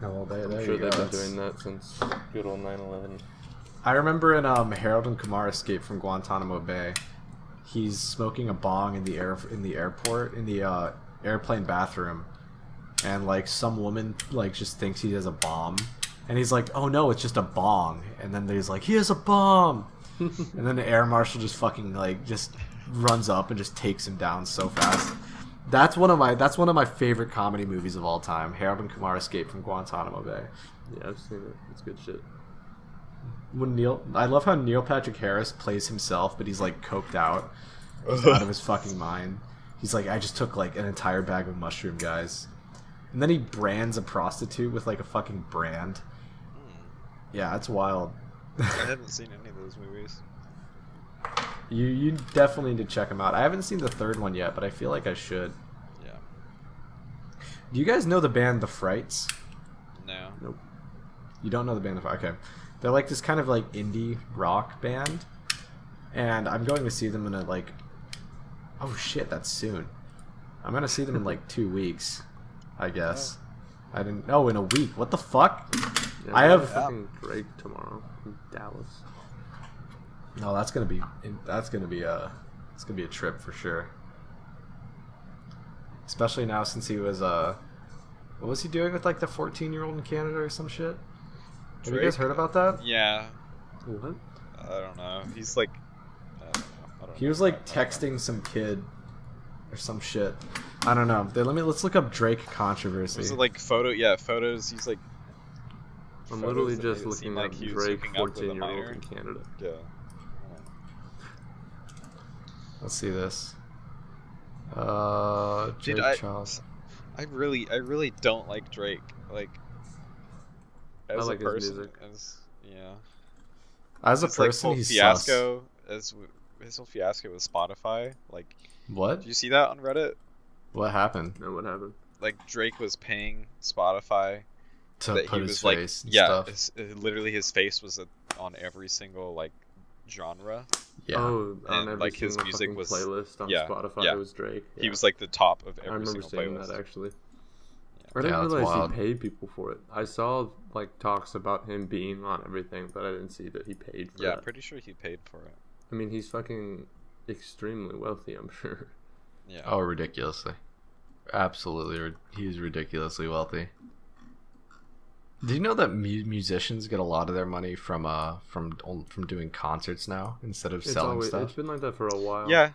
[SPEAKER 1] Oh, well, there
[SPEAKER 2] I'm
[SPEAKER 1] you
[SPEAKER 2] sure
[SPEAKER 1] go.
[SPEAKER 2] they've been
[SPEAKER 1] That's-
[SPEAKER 2] doing that since good old 9/11.
[SPEAKER 1] I remember in Harold and Kumar Escape from Guantanamo Bay, he's smoking a bong in the airport in the airplane bathroom, and like some woman like just thinks he has a bomb, and he's like, "Oh no, it's just a bong," and then he's like, "He has a bomb," and then the air marshal just fucking like just runs up and just takes him down so fast. That's one of my favorite comedy movies of all time. Harold and Kumar Escape from Guantanamo Bay.
[SPEAKER 2] Yeah, I've seen it. It's good shit.
[SPEAKER 1] I love how Neil Patrick Harris plays himself, but he's like coked out. He's out of his fucking mind. He's like, I just took like an entire bag of mushroom, guys. And then he brands a prostitute with like a fucking brand. Yeah, it's wild.
[SPEAKER 3] I haven't seen any of those movies.
[SPEAKER 1] You definitely need to check them out. I haven't seen the third one yet, but I feel like I should.
[SPEAKER 3] Yeah.
[SPEAKER 1] Do you guys know the band The Frights?
[SPEAKER 3] No.
[SPEAKER 2] Nope.
[SPEAKER 1] You don't know the band The Frights? Okay. They're like this kind of like indie rock band. And I'm going to see them in a like... Oh shit, that's soon. I'm going to see them in like 2 weeks, I guess. I didn't... Oh, in a week. What the fuck?
[SPEAKER 2] Yeah,
[SPEAKER 1] I have...
[SPEAKER 2] fucking Drake tomorrow in Dallas.
[SPEAKER 1] No, that's gonna be a trip for sure. Especially now since he was what was he doing with like the 14-year-old in Canada or some shit? Have you guys heard about that?
[SPEAKER 3] Yeah.
[SPEAKER 2] What?
[SPEAKER 3] I don't know. He's like... I don't
[SPEAKER 1] He
[SPEAKER 3] know.
[SPEAKER 1] was like texting some kid or some shit. I don't know. Let's look up Drake controversy.
[SPEAKER 3] Was it like photo? Yeah, photos. He's like...
[SPEAKER 2] I'm
[SPEAKER 3] photos
[SPEAKER 2] literally
[SPEAKER 3] that
[SPEAKER 2] just
[SPEAKER 3] made it
[SPEAKER 2] looking
[SPEAKER 3] seem
[SPEAKER 2] at
[SPEAKER 3] like he was
[SPEAKER 2] Drake,
[SPEAKER 3] hooking up with a
[SPEAKER 2] 14-year-old
[SPEAKER 3] minor.
[SPEAKER 2] in Canada.
[SPEAKER 3] Yeah.
[SPEAKER 1] Let's see this.
[SPEAKER 3] Dude,
[SPEAKER 1] Drake Charles.
[SPEAKER 3] I really don't like Drake. Like, as
[SPEAKER 2] like
[SPEAKER 3] a
[SPEAKER 2] his
[SPEAKER 3] person,
[SPEAKER 2] music.
[SPEAKER 3] yeah.
[SPEAKER 1] As a
[SPEAKER 3] It's like
[SPEAKER 1] person,
[SPEAKER 3] whole
[SPEAKER 1] he's
[SPEAKER 3] fiasco. His whole fiasco with Spotify. Like,
[SPEAKER 1] sus. What?
[SPEAKER 3] did you see that on Reddit?
[SPEAKER 1] What happened?
[SPEAKER 2] No, what happened?
[SPEAKER 3] Like, Drake was paying Spotify
[SPEAKER 1] To
[SPEAKER 3] that
[SPEAKER 1] put
[SPEAKER 3] he
[SPEAKER 1] his
[SPEAKER 3] was like,
[SPEAKER 1] face and
[SPEAKER 3] yeah,
[SPEAKER 1] stuff.
[SPEAKER 3] literally his face was on every single like genre.
[SPEAKER 1] Yeah.
[SPEAKER 2] Oh, on
[SPEAKER 3] And,
[SPEAKER 2] every
[SPEAKER 3] like, his
[SPEAKER 2] single
[SPEAKER 3] music
[SPEAKER 2] fucking
[SPEAKER 3] was-
[SPEAKER 2] playlist on
[SPEAKER 3] yeah,
[SPEAKER 2] Spotify.
[SPEAKER 3] yeah.
[SPEAKER 2] It was Drake.
[SPEAKER 3] He
[SPEAKER 2] Yeah.
[SPEAKER 3] was like the top of
[SPEAKER 2] I
[SPEAKER 3] every
[SPEAKER 2] remember
[SPEAKER 3] single
[SPEAKER 2] seeing
[SPEAKER 3] playlist.
[SPEAKER 2] that actually.
[SPEAKER 3] Yeah.
[SPEAKER 2] I didn't
[SPEAKER 1] Yeah, that's
[SPEAKER 2] realize
[SPEAKER 1] wild.
[SPEAKER 2] he paid people for it. I saw like talks about him being on everything, but I didn't see that he paid for
[SPEAKER 3] Yeah,
[SPEAKER 2] that.
[SPEAKER 3] I'm pretty sure he paid for it.
[SPEAKER 2] I mean, he's fucking extremely wealthy, I'm sure.
[SPEAKER 3] Yeah.
[SPEAKER 1] Oh, ridiculously. Absolutely. He's ridiculously wealthy. Do you know that musicians get a lot of their money from doing concerts now instead of selling
[SPEAKER 2] It's
[SPEAKER 1] stuff?
[SPEAKER 2] been like that for a while.
[SPEAKER 3] Yeah.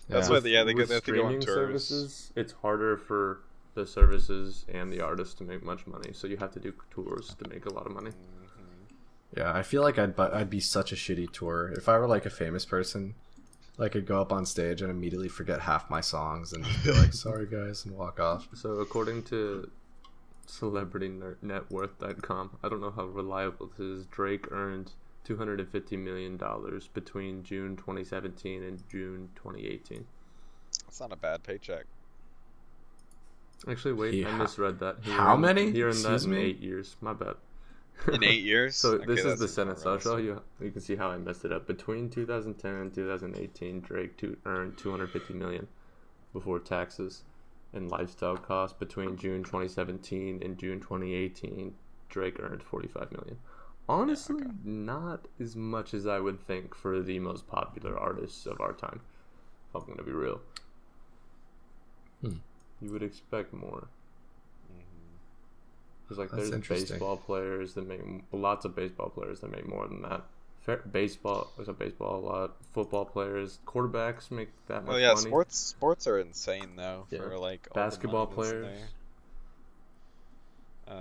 [SPEAKER 3] That's
[SPEAKER 1] Yeah.
[SPEAKER 3] why they have to go on
[SPEAKER 2] streaming
[SPEAKER 3] tours.
[SPEAKER 2] services, it's harder for the services and the artists to make much money, so you have to do tours to make a lot of money.
[SPEAKER 3] Mhm.
[SPEAKER 1] Yeah, I feel like I'd be such a shitty tour if I were like a famous person. Like I'd go up on stage and immediately forget half my songs and just be like, "Sorry guys," and walk off.
[SPEAKER 2] So according to CelebrityNetWorth.com, I don't know how reliable this is, Drake earned $250 million between June 2017 and June 2018.
[SPEAKER 3] That's not a bad paycheck.
[SPEAKER 2] Actually, wait, I
[SPEAKER 1] Yeah.
[SPEAKER 2] misread that.
[SPEAKER 1] How many?
[SPEAKER 2] He earned
[SPEAKER 1] Excuse
[SPEAKER 2] that in
[SPEAKER 1] me?
[SPEAKER 2] 8 years. My bad.
[SPEAKER 3] In 8 years?
[SPEAKER 2] So
[SPEAKER 3] Okay,
[SPEAKER 2] this is
[SPEAKER 3] that's
[SPEAKER 2] the
[SPEAKER 3] even
[SPEAKER 2] sentence.
[SPEAKER 3] more
[SPEAKER 2] I'll show
[SPEAKER 3] realistic.
[SPEAKER 2] you. You can see how I messed it up. Between 2010 and 2018, Drake earned $250 million before taxes and lifestyle costs. Between June 2017 and June 2018, Drake earned $45 million. Honestly,
[SPEAKER 3] okay.
[SPEAKER 2] not as much as I would think for the most popular artists of our time. If I'm gonna be real. You would expect more.
[SPEAKER 3] Mhm.
[SPEAKER 2] There's like
[SPEAKER 1] That's
[SPEAKER 2] there's
[SPEAKER 1] interesting.
[SPEAKER 2] baseball players that make lots of baseball players that make more than that. Baseball. There's a baseball a lot. Football players, quarterbacks make that much
[SPEAKER 3] Oh yeah,
[SPEAKER 2] money.
[SPEAKER 3] sports are insane though
[SPEAKER 2] Yeah.
[SPEAKER 3] for like all
[SPEAKER 2] Basketball
[SPEAKER 3] the money that's in
[SPEAKER 2] players.
[SPEAKER 3] there.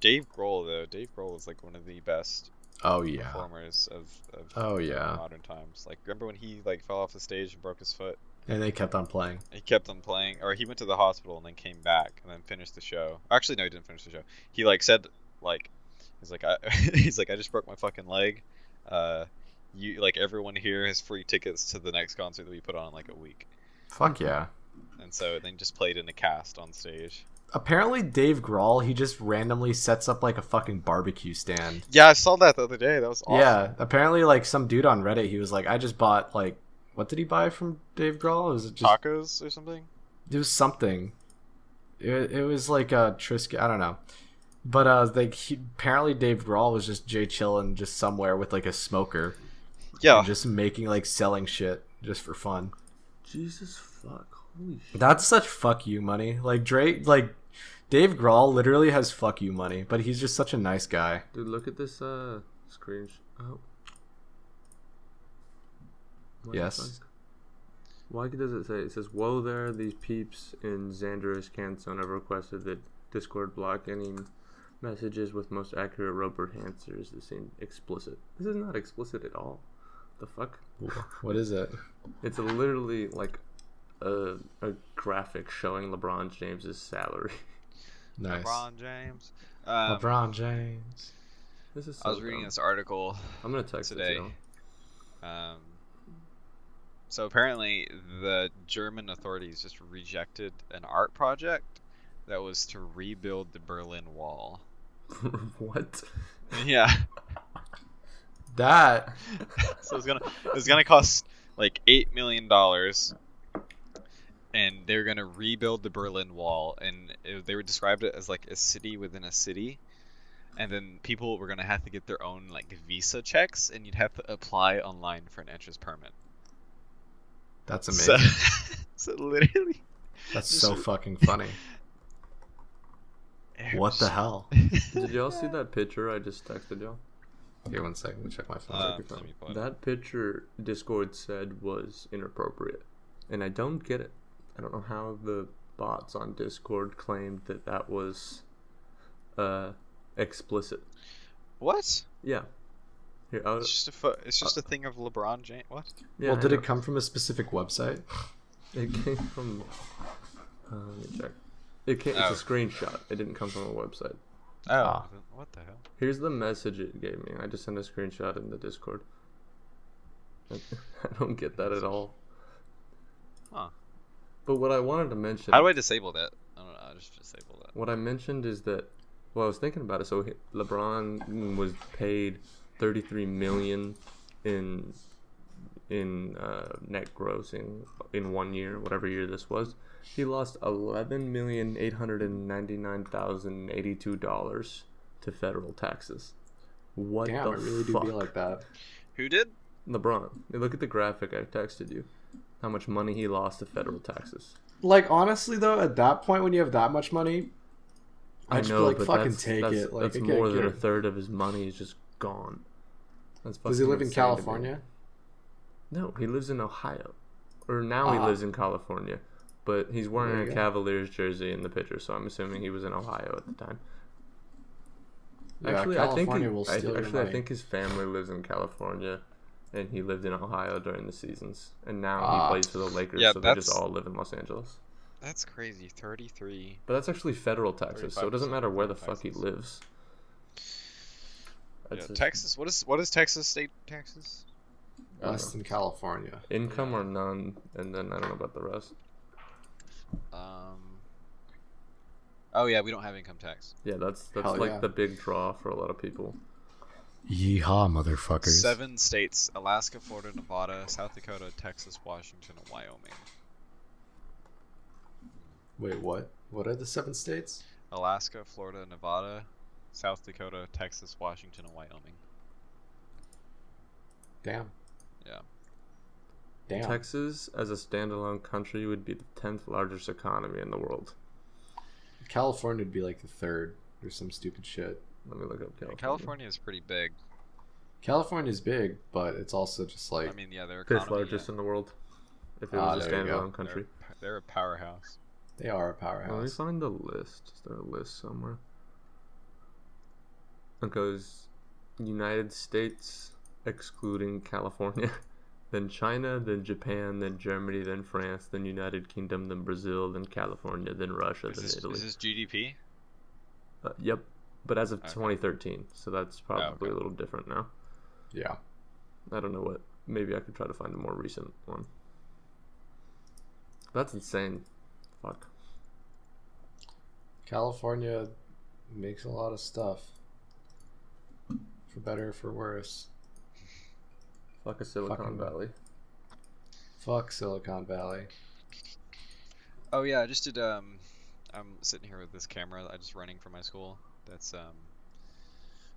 [SPEAKER 3] Dave Grohl though. Dave Grohl is like one of the best
[SPEAKER 1] Oh yeah.
[SPEAKER 3] performers of
[SPEAKER 1] Oh yeah.
[SPEAKER 3] modern times. Like remember when he like fell off the stage and broke his foot?
[SPEAKER 1] And they kept on playing.
[SPEAKER 3] He kept on playing, or he went to the hospital and then came back and then finished the show. Actually, no, he didn't finish the show. He like said like he's like I just broke my fucking leg. You like everyone here has free tickets to the next concert that we put on in like a week.
[SPEAKER 1] Fuck yeah.
[SPEAKER 3] And so then just played in a cast on stage.
[SPEAKER 1] Apparently Dave Grohl, he just randomly sets up like a fucking barbecue stand.
[SPEAKER 3] Yeah, I saw that the other day. That was awesome.
[SPEAKER 1] Yeah, apparently like some dude on Reddit, he was like, I just bought like, what did he buy from Dave Grohl? Was it just
[SPEAKER 3] Tacos or something?
[SPEAKER 1] It was something. It was like a Trisket, I don't know. But like apparently Dave Grohl was just chilling just somewhere with like a smoker.
[SPEAKER 3] Yeah.
[SPEAKER 1] And just making like selling shit just for fun.
[SPEAKER 2] Jesus fuck. Holy shit.
[SPEAKER 1] That's such fuck you money. Like Drake, like Dave Grohl literally has fuck you money, but he's just such a nice guy.
[SPEAKER 2] Dude, look at this screen. Oh. What the
[SPEAKER 1] Yes.
[SPEAKER 2] fuck? Why does it say? It says, "Whoa there, these peeps in Xander's Canzone have requested that Discord block any messages with most accurate Robert answers that seem explicit." This is not explicit at all. The fuck?
[SPEAKER 1] What is it?
[SPEAKER 2] It's literally like a graphic showing LeBron James's salary.
[SPEAKER 1] Nice.
[SPEAKER 3] LeBron James.
[SPEAKER 1] LeBron James.
[SPEAKER 2] This is. So
[SPEAKER 3] I was reading
[SPEAKER 2] dumb.
[SPEAKER 3] this article
[SPEAKER 2] I'm gonna text
[SPEAKER 3] today.
[SPEAKER 2] it to you.
[SPEAKER 3] So apparently the German authorities just rejected an art project that was to rebuild the Berlin Wall.
[SPEAKER 2] What?
[SPEAKER 3] Yeah.
[SPEAKER 1] That
[SPEAKER 3] So it's gonna cost like $8 million, and they're gonna rebuild the Berlin Wall, and they would describe it as like a city within a city, and then people were gonna have to get their own like visa checks, and you'd have to apply online for an entrance permit.
[SPEAKER 1] that's amazing.
[SPEAKER 3] So literally,
[SPEAKER 1] That's
[SPEAKER 3] just-
[SPEAKER 1] so fucking funny. What the hell?
[SPEAKER 2] Did y'all see that picture I just texted y'all?
[SPEAKER 1] Here, 1 second. Let me check my phone.
[SPEAKER 3] Let me pull it up.
[SPEAKER 2] That picture Discord said was inappropriate, and I don't get it. I don't know how the bots on Discord claimed that that was explicit.
[SPEAKER 3] What?
[SPEAKER 2] Yeah. Here,
[SPEAKER 3] It's just a thing of LeBron James. What?
[SPEAKER 2] yeah,
[SPEAKER 1] Well,
[SPEAKER 2] I
[SPEAKER 1] did
[SPEAKER 2] know.
[SPEAKER 1] it come from a specific website?
[SPEAKER 2] It came from. Let me check. It's
[SPEAKER 3] Oh.
[SPEAKER 2] a screenshot. It didn't come from a website.
[SPEAKER 3] Oh,
[SPEAKER 1] Ah.
[SPEAKER 3] what the hell?
[SPEAKER 2] Here's the message it gave me. I just sent a screenshot in the Discord. I don't get that at all.
[SPEAKER 3] Huh.
[SPEAKER 2] But what I wanted to mention.
[SPEAKER 3] How do I disable that? I don't know. I just disable that.
[SPEAKER 2] What I mentioned is that, well, I was thinking about it. So LeBron was paid $33 million in net grossing in 1 year, whatever year this was. He lost $11,899,082 to federal taxes. What
[SPEAKER 1] Damn,
[SPEAKER 2] the
[SPEAKER 1] it really
[SPEAKER 2] fuck?
[SPEAKER 1] do be like that.
[SPEAKER 3] Who did?
[SPEAKER 2] LeBron. Look at the graphic I texted you. How much money he lost to federal taxes.
[SPEAKER 1] Like, honestly, though, at that point, when you have that much money, I just feel like,
[SPEAKER 2] but
[SPEAKER 1] fucking
[SPEAKER 2] that's,
[SPEAKER 1] take
[SPEAKER 2] that's,
[SPEAKER 1] it. Like,
[SPEAKER 2] that's
[SPEAKER 1] I can't
[SPEAKER 2] more
[SPEAKER 1] get
[SPEAKER 2] than a
[SPEAKER 1] it.
[SPEAKER 2] third of his money is just gone. That's
[SPEAKER 1] Does he
[SPEAKER 2] fucking
[SPEAKER 1] live in
[SPEAKER 2] insane to me.
[SPEAKER 1] California?
[SPEAKER 2] No, he lives in Ohio. Or now he
[SPEAKER 1] Ah.
[SPEAKER 2] lives in California. But he's
[SPEAKER 1] There
[SPEAKER 2] wearing
[SPEAKER 1] you
[SPEAKER 2] a
[SPEAKER 1] go.
[SPEAKER 2] Cavaliers jersey in the picture, so I'm assuming he was in Ohio at the time.
[SPEAKER 1] Yeah,
[SPEAKER 2] Actually,
[SPEAKER 1] California will steal your
[SPEAKER 2] I
[SPEAKER 1] money.
[SPEAKER 2] think his family lives in California, and he lived in Ohio during the seasons. And now
[SPEAKER 1] Ah.
[SPEAKER 2] he plays for the Lakers,
[SPEAKER 3] Yeah,
[SPEAKER 2] so they just
[SPEAKER 3] that's-
[SPEAKER 2] all live in Los Angeles.
[SPEAKER 3] That's crazy. 33.
[SPEAKER 2] But that's actually federal taxes, so it doesn't
[SPEAKER 3] 35%
[SPEAKER 2] matter where the fuck he
[SPEAKER 3] taxes.
[SPEAKER 2] lives.
[SPEAKER 3] Yeah,
[SPEAKER 2] That's
[SPEAKER 3] Texas. What is Texas state taxes?
[SPEAKER 1] Less than California.
[SPEAKER 2] income or none, and then I don't know about the rest.
[SPEAKER 3] Oh yeah, we don't have income tax.
[SPEAKER 2] Yeah, that's
[SPEAKER 1] Hell
[SPEAKER 2] like
[SPEAKER 1] yeah.
[SPEAKER 2] the big draw for a lot of people.
[SPEAKER 1] Yeehaw, motherfuckers.
[SPEAKER 3] 7 states: Alaska, Florida, Nevada, South Dakota, Texas, Washington, and Wyoming.
[SPEAKER 1] Wait, what? What are the 7 states?
[SPEAKER 3] Alaska, Florida, Nevada, South Dakota, Texas, Washington, and Wyoming.
[SPEAKER 1] Damn.
[SPEAKER 3] Yeah.
[SPEAKER 1] Damn.
[SPEAKER 2] Texas, as a standalone country, would be the 10th largest economy in the world.
[SPEAKER 1] California would be like the 3rd or some stupid shit.
[SPEAKER 2] Let me look up California.
[SPEAKER 3] California is pretty big.
[SPEAKER 1] California's big, but it's also just like
[SPEAKER 3] I mean, yeah, their
[SPEAKER 2] Fifth
[SPEAKER 3] economy.
[SPEAKER 2] largest in the world. If it
[SPEAKER 1] Ah,
[SPEAKER 2] was a
[SPEAKER 1] there you go.
[SPEAKER 2] standalone country.
[SPEAKER 3] They're a powerhouse.
[SPEAKER 1] they are a
[SPEAKER 2] Let me
[SPEAKER 1] powerhouse.
[SPEAKER 2] find the list. Is there a list somewhere? It goes United States, excluding California, then China, then Japan, then Germany, then France, then United Kingdom, then Brazil, then California, then Russia, then Italy.
[SPEAKER 3] Is this GDP?
[SPEAKER 2] Yep, but as of
[SPEAKER 3] Okay.
[SPEAKER 2] 2013, so that's probably
[SPEAKER 3] okay.
[SPEAKER 2] a little different now.
[SPEAKER 1] Yeah.
[SPEAKER 2] I don't know what. Maybe I could try to find a more recent one. That's insane. Fuck.
[SPEAKER 1] California makes a lot of stuff. For better or for worse.
[SPEAKER 2] Fuck a Silicon
[SPEAKER 1] Fucking-
[SPEAKER 2] Valley.
[SPEAKER 1] Fuck Silicon Valley.
[SPEAKER 3] Oh yeah, I just did. I'm sitting here with this camera. I just running for my school. That's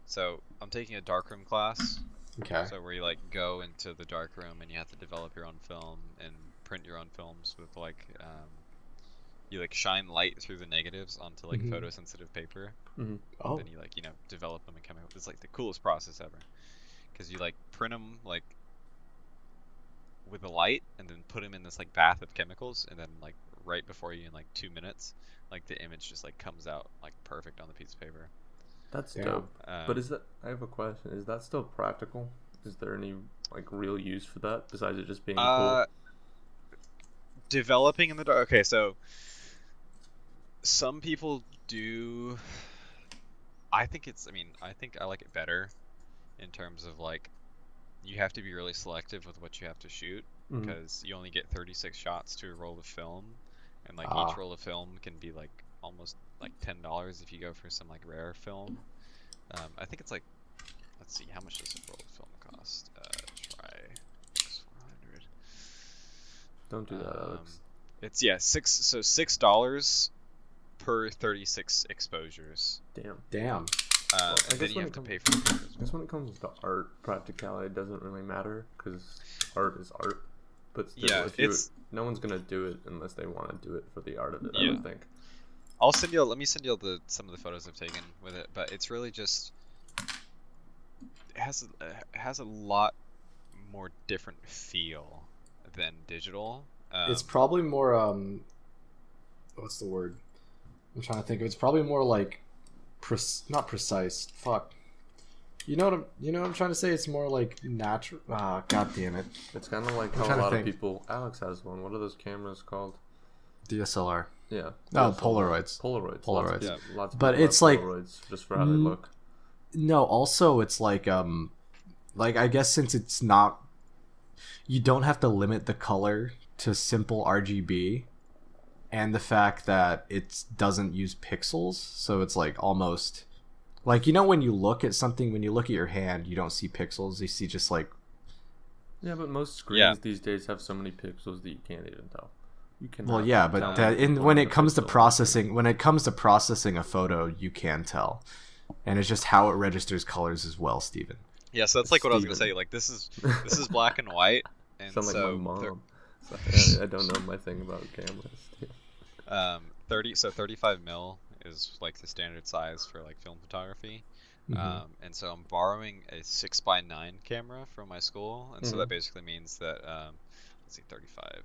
[SPEAKER 3] So I'm taking a darkroom class.
[SPEAKER 1] Okay.
[SPEAKER 3] So where you like go into the darkroom and you have to develop your own film and print your own films with like you like shine light through the negatives onto like
[SPEAKER 1] Mhm.
[SPEAKER 3] photosensitive paper.
[SPEAKER 1] Oh.
[SPEAKER 3] Then you like develop them in chemical. It's like the coolest process ever, because you like print them like with a light and then put them in this like bath of chemicals, and then like right before you in like 2 minutes, like the image just like comes out like perfect on the piece of paper.
[SPEAKER 2] That's
[SPEAKER 1] Yeah.
[SPEAKER 2] dope. But is that? I have a question. Is that still practical? Is there any like real use for that besides it just being cool?
[SPEAKER 3] Developing in the dark. Okay, so some people do. I think I like it better in terms of like you have to be really selective with what you have to shoot,
[SPEAKER 2] Mhm.
[SPEAKER 3] because you only get 36 shots to a roll of film, and like
[SPEAKER 1] Ah.
[SPEAKER 3] each roll of film can be like almost like $10 if you go for some like rare film. I think it's like, let's see, how much does a roll of film cost? Try X400.
[SPEAKER 2] Don't do that, Alex.
[SPEAKER 3] It's $6 per 36 exposures.
[SPEAKER 2] Damn.
[SPEAKER 1] Damn.
[SPEAKER 2] I
[SPEAKER 3] And
[SPEAKER 2] guess
[SPEAKER 3] then you
[SPEAKER 2] when
[SPEAKER 3] have
[SPEAKER 2] it
[SPEAKER 3] to pay for the pictures.
[SPEAKER 2] I guess when it comes to art, practicality doesn't really matter because art is art. But still,
[SPEAKER 3] Yeah,
[SPEAKER 2] no one's gonna do it unless they want to do it for the art of it. I
[SPEAKER 3] Yeah.
[SPEAKER 2] would think.
[SPEAKER 3] Let me send you some of the photos I've taken with it, but it's really just it has a lot more different feel than digital.
[SPEAKER 1] It's probably more what's the word? I'm trying to think of. It's probably more like not precise. Fuck. You know what I'm trying to say? It's more like natural. Ah, god damn it.
[SPEAKER 2] It's kind of like
[SPEAKER 1] I'm
[SPEAKER 2] how a
[SPEAKER 1] trying to
[SPEAKER 2] lot of
[SPEAKER 1] think.
[SPEAKER 2] people. Alex has one. What are those cameras called?
[SPEAKER 1] DSLR.
[SPEAKER 2] Yeah.
[SPEAKER 1] No,
[SPEAKER 2] DSLR.
[SPEAKER 1] Polaroids.
[SPEAKER 2] Polaroids.
[SPEAKER 1] Polaroids.
[SPEAKER 2] Lots of
[SPEAKER 1] But
[SPEAKER 2] people
[SPEAKER 1] it's
[SPEAKER 2] have
[SPEAKER 1] like-
[SPEAKER 2] Polaroids just for how they look.
[SPEAKER 1] No, also it's like I guess since it's not, you don't have to limit the color to simple RGB, and the fact that it doesn't use pixels, so it's like almost like, you know, when you look at something, when you look at your hand, you don't see pixels, you see just like,
[SPEAKER 2] Yeah, but most screens
[SPEAKER 3] Yeah.
[SPEAKER 2] these days have so many pixels that you can't even tell. You can.
[SPEAKER 1] well, yeah, but when it comes to processing a photo, you can tell, and it's just how it registers colors as well, Steven.
[SPEAKER 3] Yeah, so that's like what I was gonna
[SPEAKER 2] Steven.
[SPEAKER 3] say. Like this is black and white, and
[SPEAKER 2] Sound like
[SPEAKER 3] so
[SPEAKER 2] my
[SPEAKER 3] thir-
[SPEAKER 2] mom. I don't know my thing about cameras.
[SPEAKER 3] 35 mil is like the standard size for like film photography.
[SPEAKER 1] Mhm.
[SPEAKER 3] And so I'm borrowing a 6x9 camera from my school, and so that basically means that let's see, 35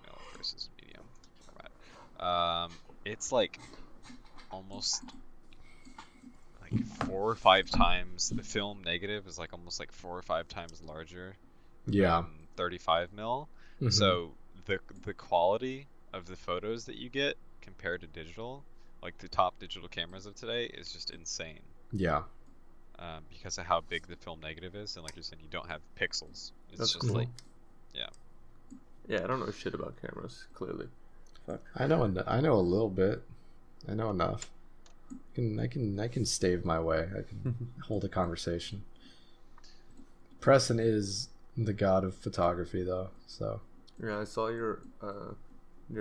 [SPEAKER 3] mil versus medium format. It's like almost like 4 or 5 times the film negative is like almost like 4 or 5 times larger.
[SPEAKER 1] Yeah.
[SPEAKER 3] than 35 mil.
[SPEAKER 1] Mhm.
[SPEAKER 3] So the quality of the photos that you get compared to digital, like the top digital cameras of today, is just insane.
[SPEAKER 1] Yeah.
[SPEAKER 3] Because of how big the film negative is, and like you're saying, you don't have pixels. It's
[SPEAKER 2] That's
[SPEAKER 3] just
[SPEAKER 1] cool.
[SPEAKER 3] like,
[SPEAKER 2] Yeah, I don't know shit about cameras. Clearly. Fuck.
[SPEAKER 1] I know a little bit. I know enough. I can stave my way. I can hold a conversation. Preston is the god of photography, though. So
[SPEAKER 2] Yeah, I saw your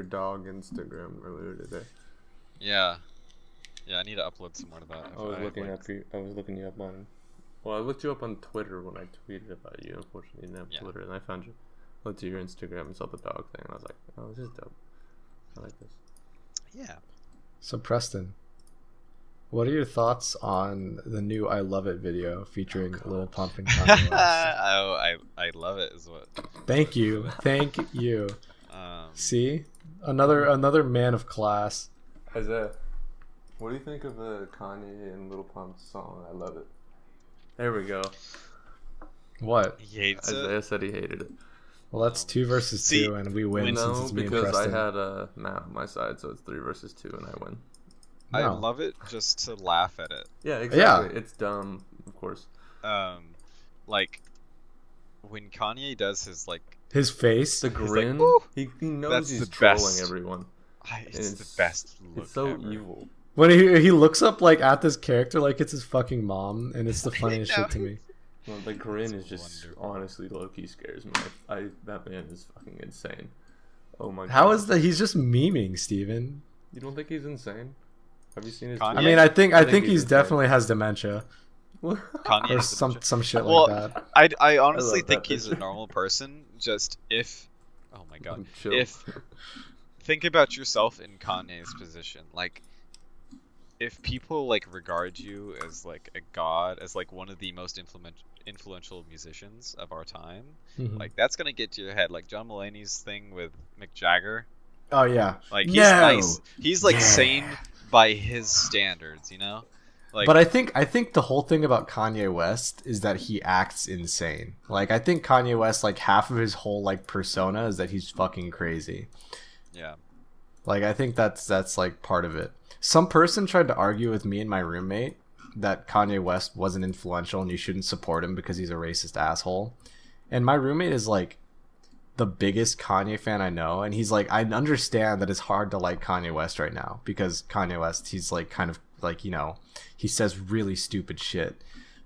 [SPEAKER 2] dog Instagram earlier today.
[SPEAKER 3] yeah, I need to upload some more to that.
[SPEAKER 2] I was looking you up on. Well, I looked you up on Twitter when I tweeted about you. Unfortunately, you didn't have
[SPEAKER 3] Yeah.
[SPEAKER 2] Twitter, and I found you. Looked at your Instagram and saw the dog thing, and I was like, "Oh, this is dope. I like this."
[SPEAKER 3] Yeah.
[SPEAKER 1] Preston, What are your thoughts on the new "I Love It" video featuring Lil Pump and Kanye West?
[SPEAKER 3] I love it. Is what.
[SPEAKER 1] Thank you. See, another man of class.
[SPEAKER 2] Isaiah, what do you think of Kanye and Lil Pump's song? I love it. There we go.
[SPEAKER 1] What?
[SPEAKER 3] He hates
[SPEAKER 2] Isaiah
[SPEAKER 3] it.
[SPEAKER 2] said he hated it.
[SPEAKER 1] Well, that's 2 versus 2, and we win since it's me and
[SPEAKER 2] because I
[SPEAKER 1] Preston.
[SPEAKER 2] had Matt on my side, so it's 3 versus 2, and I win.
[SPEAKER 3] I
[SPEAKER 1] No.
[SPEAKER 3] love it just to laugh at it.
[SPEAKER 2] Yeah, exactly. It's dumb, of course.
[SPEAKER 3] Like when Kanye does his like
[SPEAKER 1] His face.
[SPEAKER 2] The grin.
[SPEAKER 3] "Woo!"
[SPEAKER 2] he knows
[SPEAKER 3] That's
[SPEAKER 2] he's
[SPEAKER 3] the
[SPEAKER 2] trolling
[SPEAKER 3] best.
[SPEAKER 2] everyone.
[SPEAKER 3] it's the best look
[SPEAKER 2] It's so
[SPEAKER 3] ever.
[SPEAKER 2] evil.
[SPEAKER 1] When he looks up like at this character like it's his fucking mom, and it's the funniest
[SPEAKER 3] know.
[SPEAKER 1] shit to me.
[SPEAKER 2] Well, the grin is
[SPEAKER 3] It's
[SPEAKER 2] just
[SPEAKER 3] wonderful.
[SPEAKER 2] honestly low-key scares me. That man is fucking insane. Oh my god.
[SPEAKER 1] How is that? He's just memeing, Steven.
[SPEAKER 2] You don't think he's insane? Have you seen his
[SPEAKER 3] Kanye?
[SPEAKER 1] I
[SPEAKER 2] tweets?
[SPEAKER 1] mean, I think he's
[SPEAKER 2] insane.
[SPEAKER 1] definitely has dementia
[SPEAKER 3] Kanye
[SPEAKER 1] or
[SPEAKER 3] has
[SPEAKER 1] some shit
[SPEAKER 3] Well,
[SPEAKER 1] like that.
[SPEAKER 3] I honestly
[SPEAKER 2] love that
[SPEAKER 3] think he's a
[SPEAKER 2] picture.
[SPEAKER 3] normal person. Just if, oh my god,
[SPEAKER 2] Chill.
[SPEAKER 3] if think about yourself in Kanye's position, like if people like regard you as like a god, as like one of the most influential musicians of our time,
[SPEAKER 1] Mhm.
[SPEAKER 3] like that's gonna get to your head. Like John Mulaney's thing with Mick Jagger,
[SPEAKER 1] Oh yeah.
[SPEAKER 3] like he's
[SPEAKER 1] No!
[SPEAKER 3] nice, he's like
[SPEAKER 1] Yeah.
[SPEAKER 3] sane by his standards, you know. Like,
[SPEAKER 1] But I think the whole thing about Kanye West is that he acts insane. Like I think Kanye West, like half of his whole like persona is that he's fucking crazy.
[SPEAKER 3] yeah,
[SPEAKER 1] Like I think that's like part of it. Some person tried to argue with me and my roommate that Kanye West wasn't influential and you shouldn't support him because he's a racist asshole. And my roommate is like the biggest Kanye fan I know, and he's like, I understand that it's hard to like Kanye West right now because Kanye West, he's like kind of like, you know, he says really stupid shit.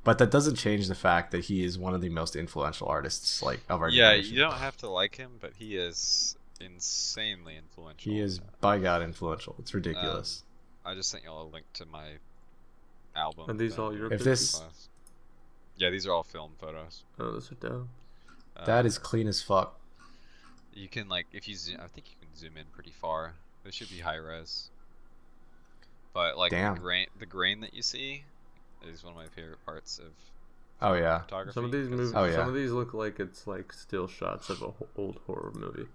[SPEAKER 1] But that doesn't change the fact that he is one of the most influential artists like of our
[SPEAKER 3] yeah.
[SPEAKER 1] generation.
[SPEAKER 3] You don't have to like him, but he is insanely influential.
[SPEAKER 1] He is by God influential. It's ridiculous.
[SPEAKER 3] I just sent y'all a link to my album.
[SPEAKER 2] Are these
[SPEAKER 3] that
[SPEAKER 2] all your
[SPEAKER 1] If
[SPEAKER 2] pictures?
[SPEAKER 1] this
[SPEAKER 3] Yeah, these are all film photos.
[SPEAKER 2] Oh, those are dope.
[SPEAKER 1] that is clean as fuck.
[SPEAKER 3] You can like if you zoom, I think you can zoom in pretty far. This should be high res. But like
[SPEAKER 1] Damn.
[SPEAKER 3] the grain that you see is one of my favorite parts of
[SPEAKER 1] Oh yeah.
[SPEAKER 3] photography.
[SPEAKER 2] Some of these
[SPEAKER 3] 'cause-
[SPEAKER 2] movies,
[SPEAKER 1] Oh, yeah.
[SPEAKER 2] some of these look like it's like still shots of a old horror movie.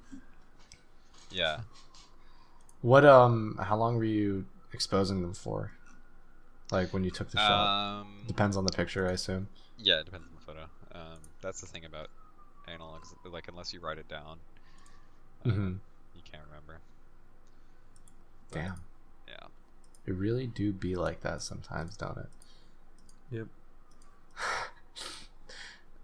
[SPEAKER 3] Yeah.
[SPEAKER 1] What how long were you exposing them for? Like when you took the shot? Depends on the picture, I assume.
[SPEAKER 3] Yeah, it depends on the photo. That's the thing about analogs. Like unless you write it down,
[SPEAKER 1] Mhm.
[SPEAKER 3] you can't remember. But,
[SPEAKER 1] Damn.
[SPEAKER 3] Yeah.
[SPEAKER 1] It really do be like that sometimes, don't it?
[SPEAKER 2] Yep.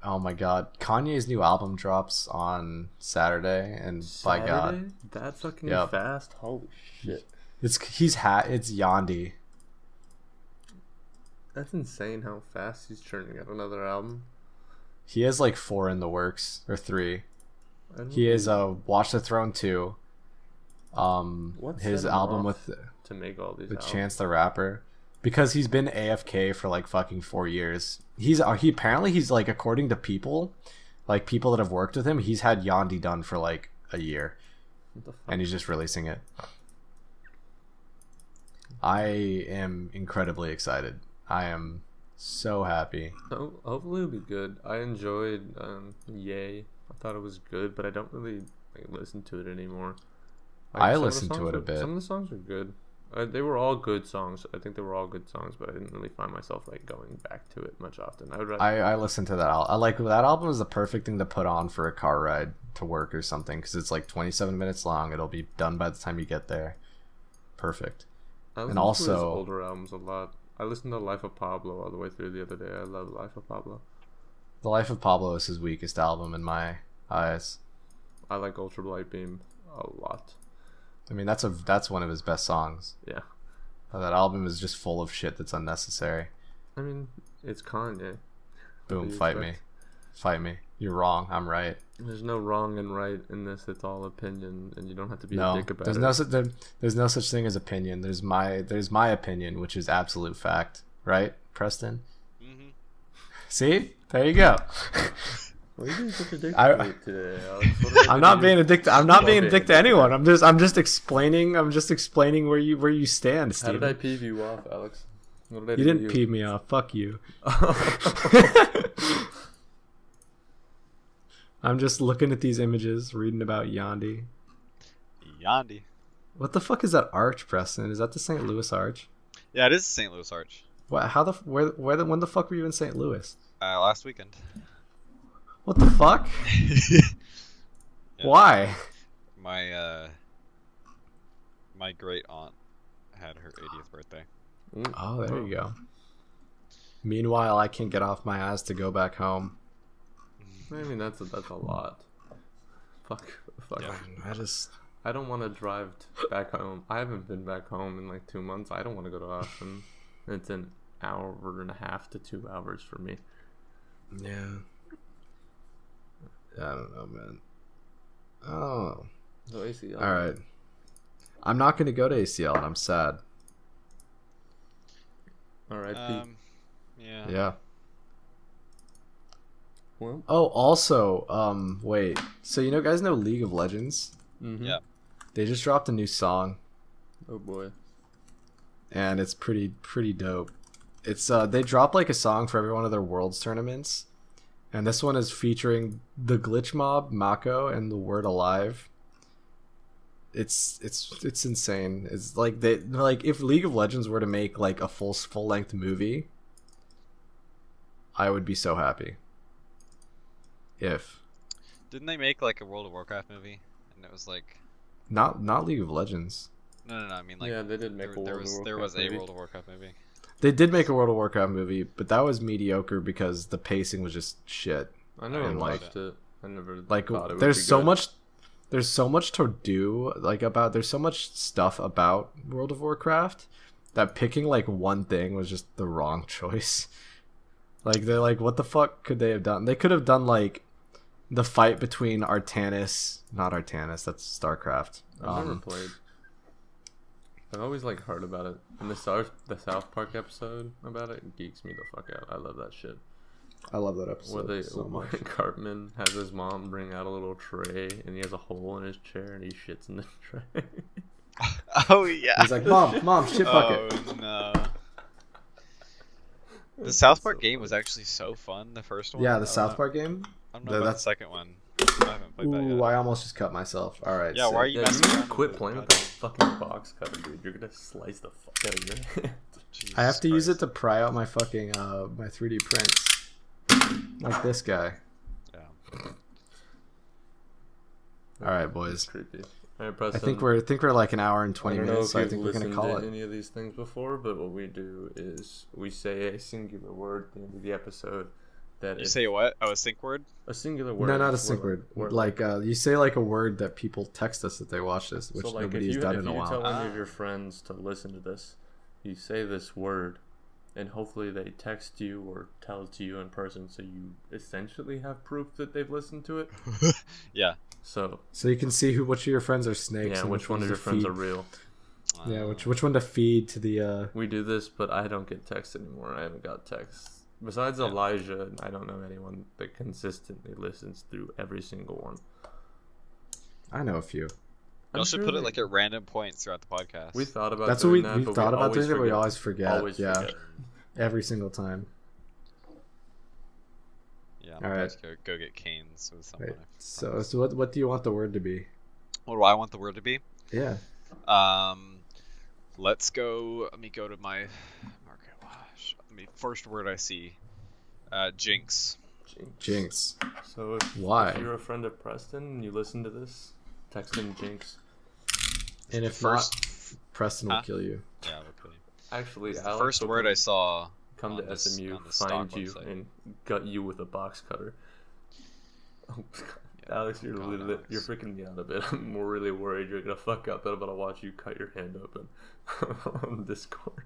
[SPEAKER 1] Oh my god. Kanye's new album drops on Saturday, and by God.
[SPEAKER 2] Saturday? That fucking
[SPEAKER 1] Yep.
[SPEAKER 2] fast? Holy shit.
[SPEAKER 1] It's Yandi.
[SPEAKER 2] That's insane how fast he's churning out another album.
[SPEAKER 1] He has like 4 in the works, or 3.
[SPEAKER 2] I don't
[SPEAKER 1] He is
[SPEAKER 2] know
[SPEAKER 1] Watch the Throne 2.
[SPEAKER 2] What
[SPEAKER 1] His
[SPEAKER 2] set him
[SPEAKER 1] album
[SPEAKER 2] off
[SPEAKER 1] with
[SPEAKER 2] to make all these albums.
[SPEAKER 1] Chance the Rapper, because he's been AFK for like fucking 4 years. He apparently he's like, according to people that have worked with him, he's had Yandi done for like a year,
[SPEAKER 2] What the fuck?
[SPEAKER 1] and he's just releasing it. I am incredibly excited. I am so happy.
[SPEAKER 2] Hopefully it'll be good. I enjoyed Yay. I thought it was good, but I don't really listen to it anymore.
[SPEAKER 1] I
[SPEAKER 2] some of the
[SPEAKER 1] listened to
[SPEAKER 2] songs
[SPEAKER 1] it a
[SPEAKER 2] were-
[SPEAKER 1] bit.
[SPEAKER 2] Some of the songs are good. They were all good songs. I think they were all good songs, but I didn't really find myself like going back to it much often. I would rather.
[SPEAKER 1] I listened to that. I like that album is the perfect thing to put on for a car ride to work or something, because it's like 27 minutes long. It'll be done by the time you get there. Perfect.
[SPEAKER 2] I
[SPEAKER 1] and
[SPEAKER 2] listen to his
[SPEAKER 1] also-
[SPEAKER 2] older albums a lot. I listened to Life of Pablo all the way through the other day. I love Life of Pablo.
[SPEAKER 1] The Life of Pablo is his weakest album in my eyes.
[SPEAKER 2] I like Ultra Light Beam a lot.
[SPEAKER 1] I mean, that's one of his best songs.
[SPEAKER 2] Yeah.
[SPEAKER 1] That album is just full of shit that's unnecessary.
[SPEAKER 2] I mean, it's Kanye.
[SPEAKER 1] Boom,
[SPEAKER 2] do you
[SPEAKER 1] fight me.
[SPEAKER 2] expect?
[SPEAKER 1] Fight me. You're wrong. I'm right.
[SPEAKER 2] There's no wrong and right in this. It's all opinion, and you don't have to be a
[SPEAKER 1] No,
[SPEAKER 2] dick about
[SPEAKER 1] there's
[SPEAKER 2] it.
[SPEAKER 1] there's no such thing as opinion. There's my opinion, which is absolute fact. Right, Preston?
[SPEAKER 3] Mm-hmm.
[SPEAKER 1] See? There you go.
[SPEAKER 2] Why are you being such a dick
[SPEAKER 1] I-
[SPEAKER 2] to me today, Alex? What did I
[SPEAKER 1] I'm not
[SPEAKER 2] do?
[SPEAKER 1] being a dick. I'm
[SPEAKER 2] You
[SPEAKER 1] not
[SPEAKER 2] are
[SPEAKER 1] being a
[SPEAKER 2] being
[SPEAKER 1] dick
[SPEAKER 2] a
[SPEAKER 1] to
[SPEAKER 2] dick.
[SPEAKER 1] anyone. I'm just explaining where you stand,
[SPEAKER 2] How did I
[SPEAKER 1] Steven.
[SPEAKER 2] peeve you off, Alex? What did I
[SPEAKER 1] You
[SPEAKER 2] do
[SPEAKER 1] didn't
[SPEAKER 2] to
[SPEAKER 1] pee me off. Fuck you. I'm just looking at these images, reading about Yandi.
[SPEAKER 3] Yandi.
[SPEAKER 1] What the fuck is that arch, Preston? Is that the St. Louis Arch?
[SPEAKER 3] Yeah, it is the St. Louis Arch.
[SPEAKER 1] What? How the? When the fuck were you in St. Louis?
[SPEAKER 3] Last weekend.
[SPEAKER 1] What the fuck?
[SPEAKER 3] Yeah.
[SPEAKER 1] Why?
[SPEAKER 3] My great aunt had her 80th birthday.
[SPEAKER 1] Oh, there you go. Meanwhile, I can't get off my ass to go back home.
[SPEAKER 2] I mean, that's a lot. Fuck.
[SPEAKER 3] Yeah.
[SPEAKER 2] I don't want to drive back home. I haven't been back home in like 2 months. I don't want to go to Austin. It's an hour and a half to 2 hours for me.
[SPEAKER 1] Yeah. I don't know, man. Oh.
[SPEAKER 2] So ACL.
[SPEAKER 1] All right. I'm not going to go to ACL, and I'm sad.
[SPEAKER 2] All right.
[SPEAKER 3] Yeah.
[SPEAKER 1] Yeah.
[SPEAKER 2] Well.
[SPEAKER 1] Oh, also, wait. So you guys know League of Legends?
[SPEAKER 2] Mm-hmm.
[SPEAKER 3] Yeah.
[SPEAKER 1] They just dropped a new song,
[SPEAKER 2] Oh boy.
[SPEAKER 1] and it's pretty dope. It's they drop like a song for every one of their Worlds tournaments, and this one is featuring the Glitch Mob, Mako, and the Word Alive. It's insane. It's like if League of Legends were to make like a full length movie, I would be so happy. If
[SPEAKER 3] Didn't they make like a World of Warcraft movie? And it was like
[SPEAKER 1] not League of Legends.
[SPEAKER 3] no. I mean like
[SPEAKER 2] Yeah, they did make a World of Warcraft
[SPEAKER 3] there was a
[SPEAKER 2] movie.
[SPEAKER 3] World of Warcraft movie.
[SPEAKER 1] They did make a World of Warcraft movie, but that was mediocre because the pacing was just shit.
[SPEAKER 2] I never
[SPEAKER 1] and, like-
[SPEAKER 2] watched it. I never
[SPEAKER 1] Like
[SPEAKER 2] thought it would
[SPEAKER 1] there's
[SPEAKER 2] be
[SPEAKER 1] so
[SPEAKER 2] good.
[SPEAKER 1] much to do, like there's so much stuff about World of Warcraft that picking like one thing was just the wrong choice. Like they're like, what the fuck could they have done? They could have done like the fight between not Artanis, that's StarCraft.
[SPEAKER 2] I've never played. I've always like heard about it. And the South Park episode about it geeks me the fuck out. I love that shit.
[SPEAKER 1] I love that episode
[SPEAKER 2] Where
[SPEAKER 1] so much.
[SPEAKER 2] Cartman has his mom bring out a little tray and he has a hole in his chair and he shits in the tray.
[SPEAKER 3] Oh yeah.
[SPEAKER 1] He's like, mom, shit bucket.
[SPEAKER 3] Oh no. The South Park game was actually so fun. The first one.
[SPEAKER 1] Yeah, the South Park game.
[SPEAKER 3] I don't know about the
[SPEAKER 1] That's
[SPEAKER 3] second one. I haven't played that
[SPEAKER 1] Ooh,
[SPEAKER 3] yet.
[SPEAKER 1] I almost just cut myself. All right.
[SPEAKER 3] Yeah,
[SPEAKER 1] sick.
[SPEAKER 3] why are you
[SPEAKER 2] Yeah,
[SPEAKER 3] messing
[SPEAKER 2] you need
[SPEAKER 3] around
[SPEAKER 2] to quit
[SPEAKER 3] with
[SPEAKER 2] playing
[SPEAKER 3] it?
[SPEAKER 2] with that fucking box cutter, dude. You're gonna slice the fuck out of your hand.
[SPEAKER 1] I have to use it
[SPEAKER 3] Jesus
[SPEAKER 1] to pry out my fucking my 3D prints, like this guy.
[SPEAKER 3] Christ.
[SPEAKER 1] All right, boys.
[SPEAKER 2] Creepy. All right,
[SPEAKER 1] I
[SPEAKER 2] Preston.
[SPEAKER 1] think we're like an hour and 20
[SPEAKER 2] I don't
[SPEAKER 1] minutes, so
[SPEAKER 2] know
[SPEAKER 1] I
[SPEAKER 2] if
[SPEAKER 1] think
[SPEAKER 2] you've
[SPEAKER 1] we're gonna
[SPEAKER 2] listened
[SPEAKER 1] call
[SPEAKER 2] to
[SPEAKER 1] it.
[SPEAKER 2] any of these things before, but what we do is we say a singular word at the end of the episode. That
[SPEAKER 3] You
[SPEAKER 2] is
[SPEAKER 3] say what? Oh, a sync word?
[SPEAKER 2] a singular word.
[SPEAKER 1] No, not a
[SPEAKER 2] We're
[SPEAKER 1] sync word.
[SPEAKER 2] we're
[SPEAKER 1] Like you say like a word that people text us that they watch this, which
[SPEAKER 2] so like
[SPEAKER 1] nobody's done in a
[SPEAKER 2] if you tell
[SPEAKER 1] while.
[SPEAKER 2] any of your friends to listen to this, you say this word, and hopefully they text you or tell it to you in person, so you essentially have proof that they've listened to it.
[SPEAKER 3] Yeah.
[SPEAKER 2] So
[SPEAKER 1] So you can see which of your friends are snakes.
[SPEAKER 2] yeah,
[SPEAKER 1] and
[SPEAKER 2] which one of your
[SPEAKER 1] to
[SPEAKER 2] friends
[SPEAKER 1] feed.
[SPEAKER 2] are real?
[SPEAKER 1] Yeah, which one to feed to the.
[SPEAKER 2] We do this, but I don't get texts anymore. I haven't got texts. Besides Elijah, I don't know anyone that consistently listens through every single one.
[SPEAKER 1] I know a few.
[SPEAKER 3] Y'all should put it like at random points throughout the podcast.
[SPEAKER 2] We thought about
[SPEAKER 1] That's what we
[SPEAKER 2] doing that,
[SPEAKER 1] we've
[SPEAKER 2] but
[SPEAKER 1] thought about
[SPEAKER 2] always
[SPEAKER 1] doing it, but we
[SPEAKER 2] forget.
[SPEAKER 1] always forget.
[SPEAKER 2] Always
[SPEAKER 1] yeah,
[SPEAKER 2] forget.
[SPEAKER 1] every single time.
[SPEAKER 3] Yeah,
[SPEAKER 1] All right.
[SPEAKER 3] Just go get canes with someone.
[SPEAKER 1] Right. So what do you want the word to be?
[SPEAKER 3] What do I want the word to be?
[SPEAKER 1] Yeah.
[SPEAKER 3] Let's go. Let me go to my market watch. First word I see. Jinx.
[SPEAKER 1] Jinx.
[SPEAKER 2] So
[SPEAKER 1] Why?
[SPEAKER 2] if you're a friend of Preston and you listen to this, text him Jinx.
[SPEAKER 1] And if
[SPEAKER 3] First-
[SPEAKER 1] not, Preston will
[SPEAKER 3] Huh?
[SPEAKER 1] kill you.
[SPEAKER 3] Yeah, okay.
[SPEAKER 2] Actually,
[SPEAKER 3] It's the
[SPEAKER 2] Alex
[SPEAKER 3] first
[SPEAKER 2] will
[SPEAKER 3] word I saw.
[SPEAKER 2] come
[SPEAKER 3] on
[SPEAKER 2] to
[SPEAKER 3] this-
[SPEAKER 2] SMU,
[SPEAKER 3] on the stock
[SPEAKER 2] find you,
[SPEAKER 3] website.
[SPEAKER 2] and gut you with a box cutter. Oh,
[SPEAKER 3] Yeah,
[SPEAKER 2] Alex, you're
[SPEAKER 3] God,
[SPEAKER 2] really,
[SPEAKER 3] Alex.
[SPEAKER 2] you're freaking me out a bit. I'm more really worried you're gonna fuck up, and I'm gonna watch you cut your hand open on Discord.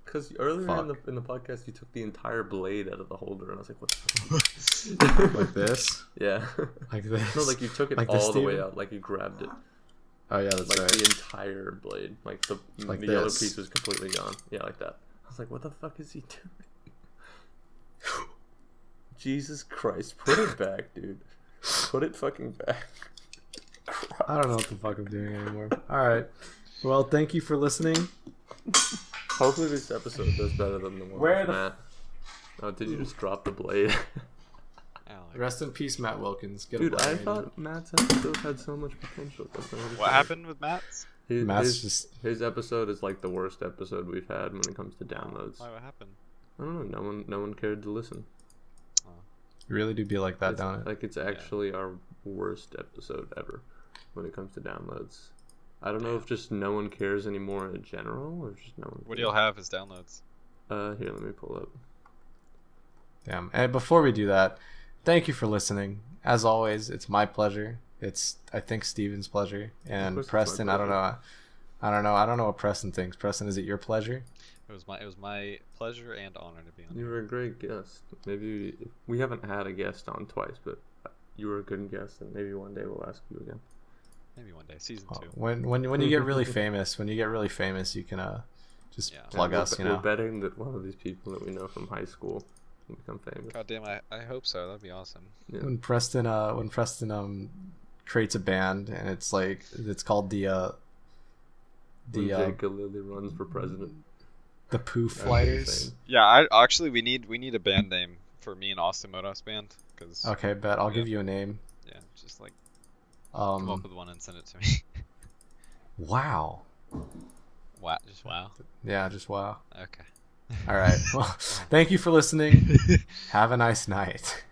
[SPEAKER 2] Because earlier in the podcast, you took the entire blade out of the holder, and I was like, "What?" The
[SPEAKER 1] Like this?
[SPEAKER 2] yeah.
[SPEAKER 1] Like this?
[SPEAKER 2] No, like you took it
[SPEAKER 1] Like
[SPEAKER 2] all
[SPEAKER 1] this,
[SPEAKER 2] the way
[SPEAKER 1] Steven?
[SPEAKER 2] out, like you grabbed it,
[SPEAKER 1] Oh yeah, that's
[SPEAKER 2] like
[SPEAKER 1] right.
[SPEAKER 2] the entire blade, like the
[SPEAKER 1] Like
[SPEAKER 2] yellow
[SPEAKER 1] this.
[SPEAKER 2] piece was completely gone. Yeah, like that. I was like, "What the fuck is he doing?" Jesus Christ, put it back, dude. Put it fucking back.
[SPEAKER 1] I don't know what the fuck I'm doing anymore. All right. Well, thank you for listening.
[SPEAKER 2] Hopefully this episode does better than the one with Matt. Oh, did you just drop the blade?
[SPEAKER 1] Rest in peace, Matt Wilkins.
[SPEAKER 2] Dude, I thought Matt's episode had so much potential.
[SPEAKER 3] What happened with Matt's?
[SPEAKER 2] His episode is like the worst episode we've had when it comes to downloads.
[SPEAKER 3] Why? What happened?
[SPEAKER 2] I don't know. No one cared to listen.
[SPEAKER 1] You really do be like that, don't it?
[SPEAKER 2] Like, it's actually our worst episode ever when it comes to downloads. I don't know if just no one cares anymore in general, or just no one.
[SPEAKER 3] What do y'all have as downloads?
[SPEAKER 2] Here, let me pull up.
[SPEAKER 1] Damn. And before we do that, thank you for listening. As always, it's my pleasure. It's, I think, Steven's pleasure. And Preston, I don't know. I don't know what Preston thinks. Preston, is it your pleasure?
[SPEAKER 3] It was my pleasure and honor to be on.
[SPEAKER 2] You were a great guest. Maybe we haven't had a guest on twice, but you were a good guest, and maybe one day we'll ask you again.
[SPEAKER 3] Maybe one day, season 2.
[SPEAKER 1] When you get really famous, you can just plug us.
[SPEAKER 2] We're betting that one of these people that we know from high school will become famous.
[SPEAKER 3] God damn, I hope so. That'd be awesome.
[SPEAKER 2] Yeah.
[SPEAKER 1] When Preston creates a band and it's called the
[SPEAKER 2] Jake Lilly runs for president.
[SPEAKER 1] The Pooh Flighters.
[SPEAKER 3] Yeah, we need a band name for me and Austin Modos band. Cause
[SPEAKER 1] okay, bet I'll give you a name.
[SPEAKER 3] Yeah, just like come up with one and send it to me.
[SPEAKER 1] Wow.
[SPEAKER 3] Wow, just wow.
[SPEAKER 1] Yeah, just wow.
[SPEAKER 3] Okay.
[SPEAKER 1] All right. Well, thank you for listening. Have a nice night.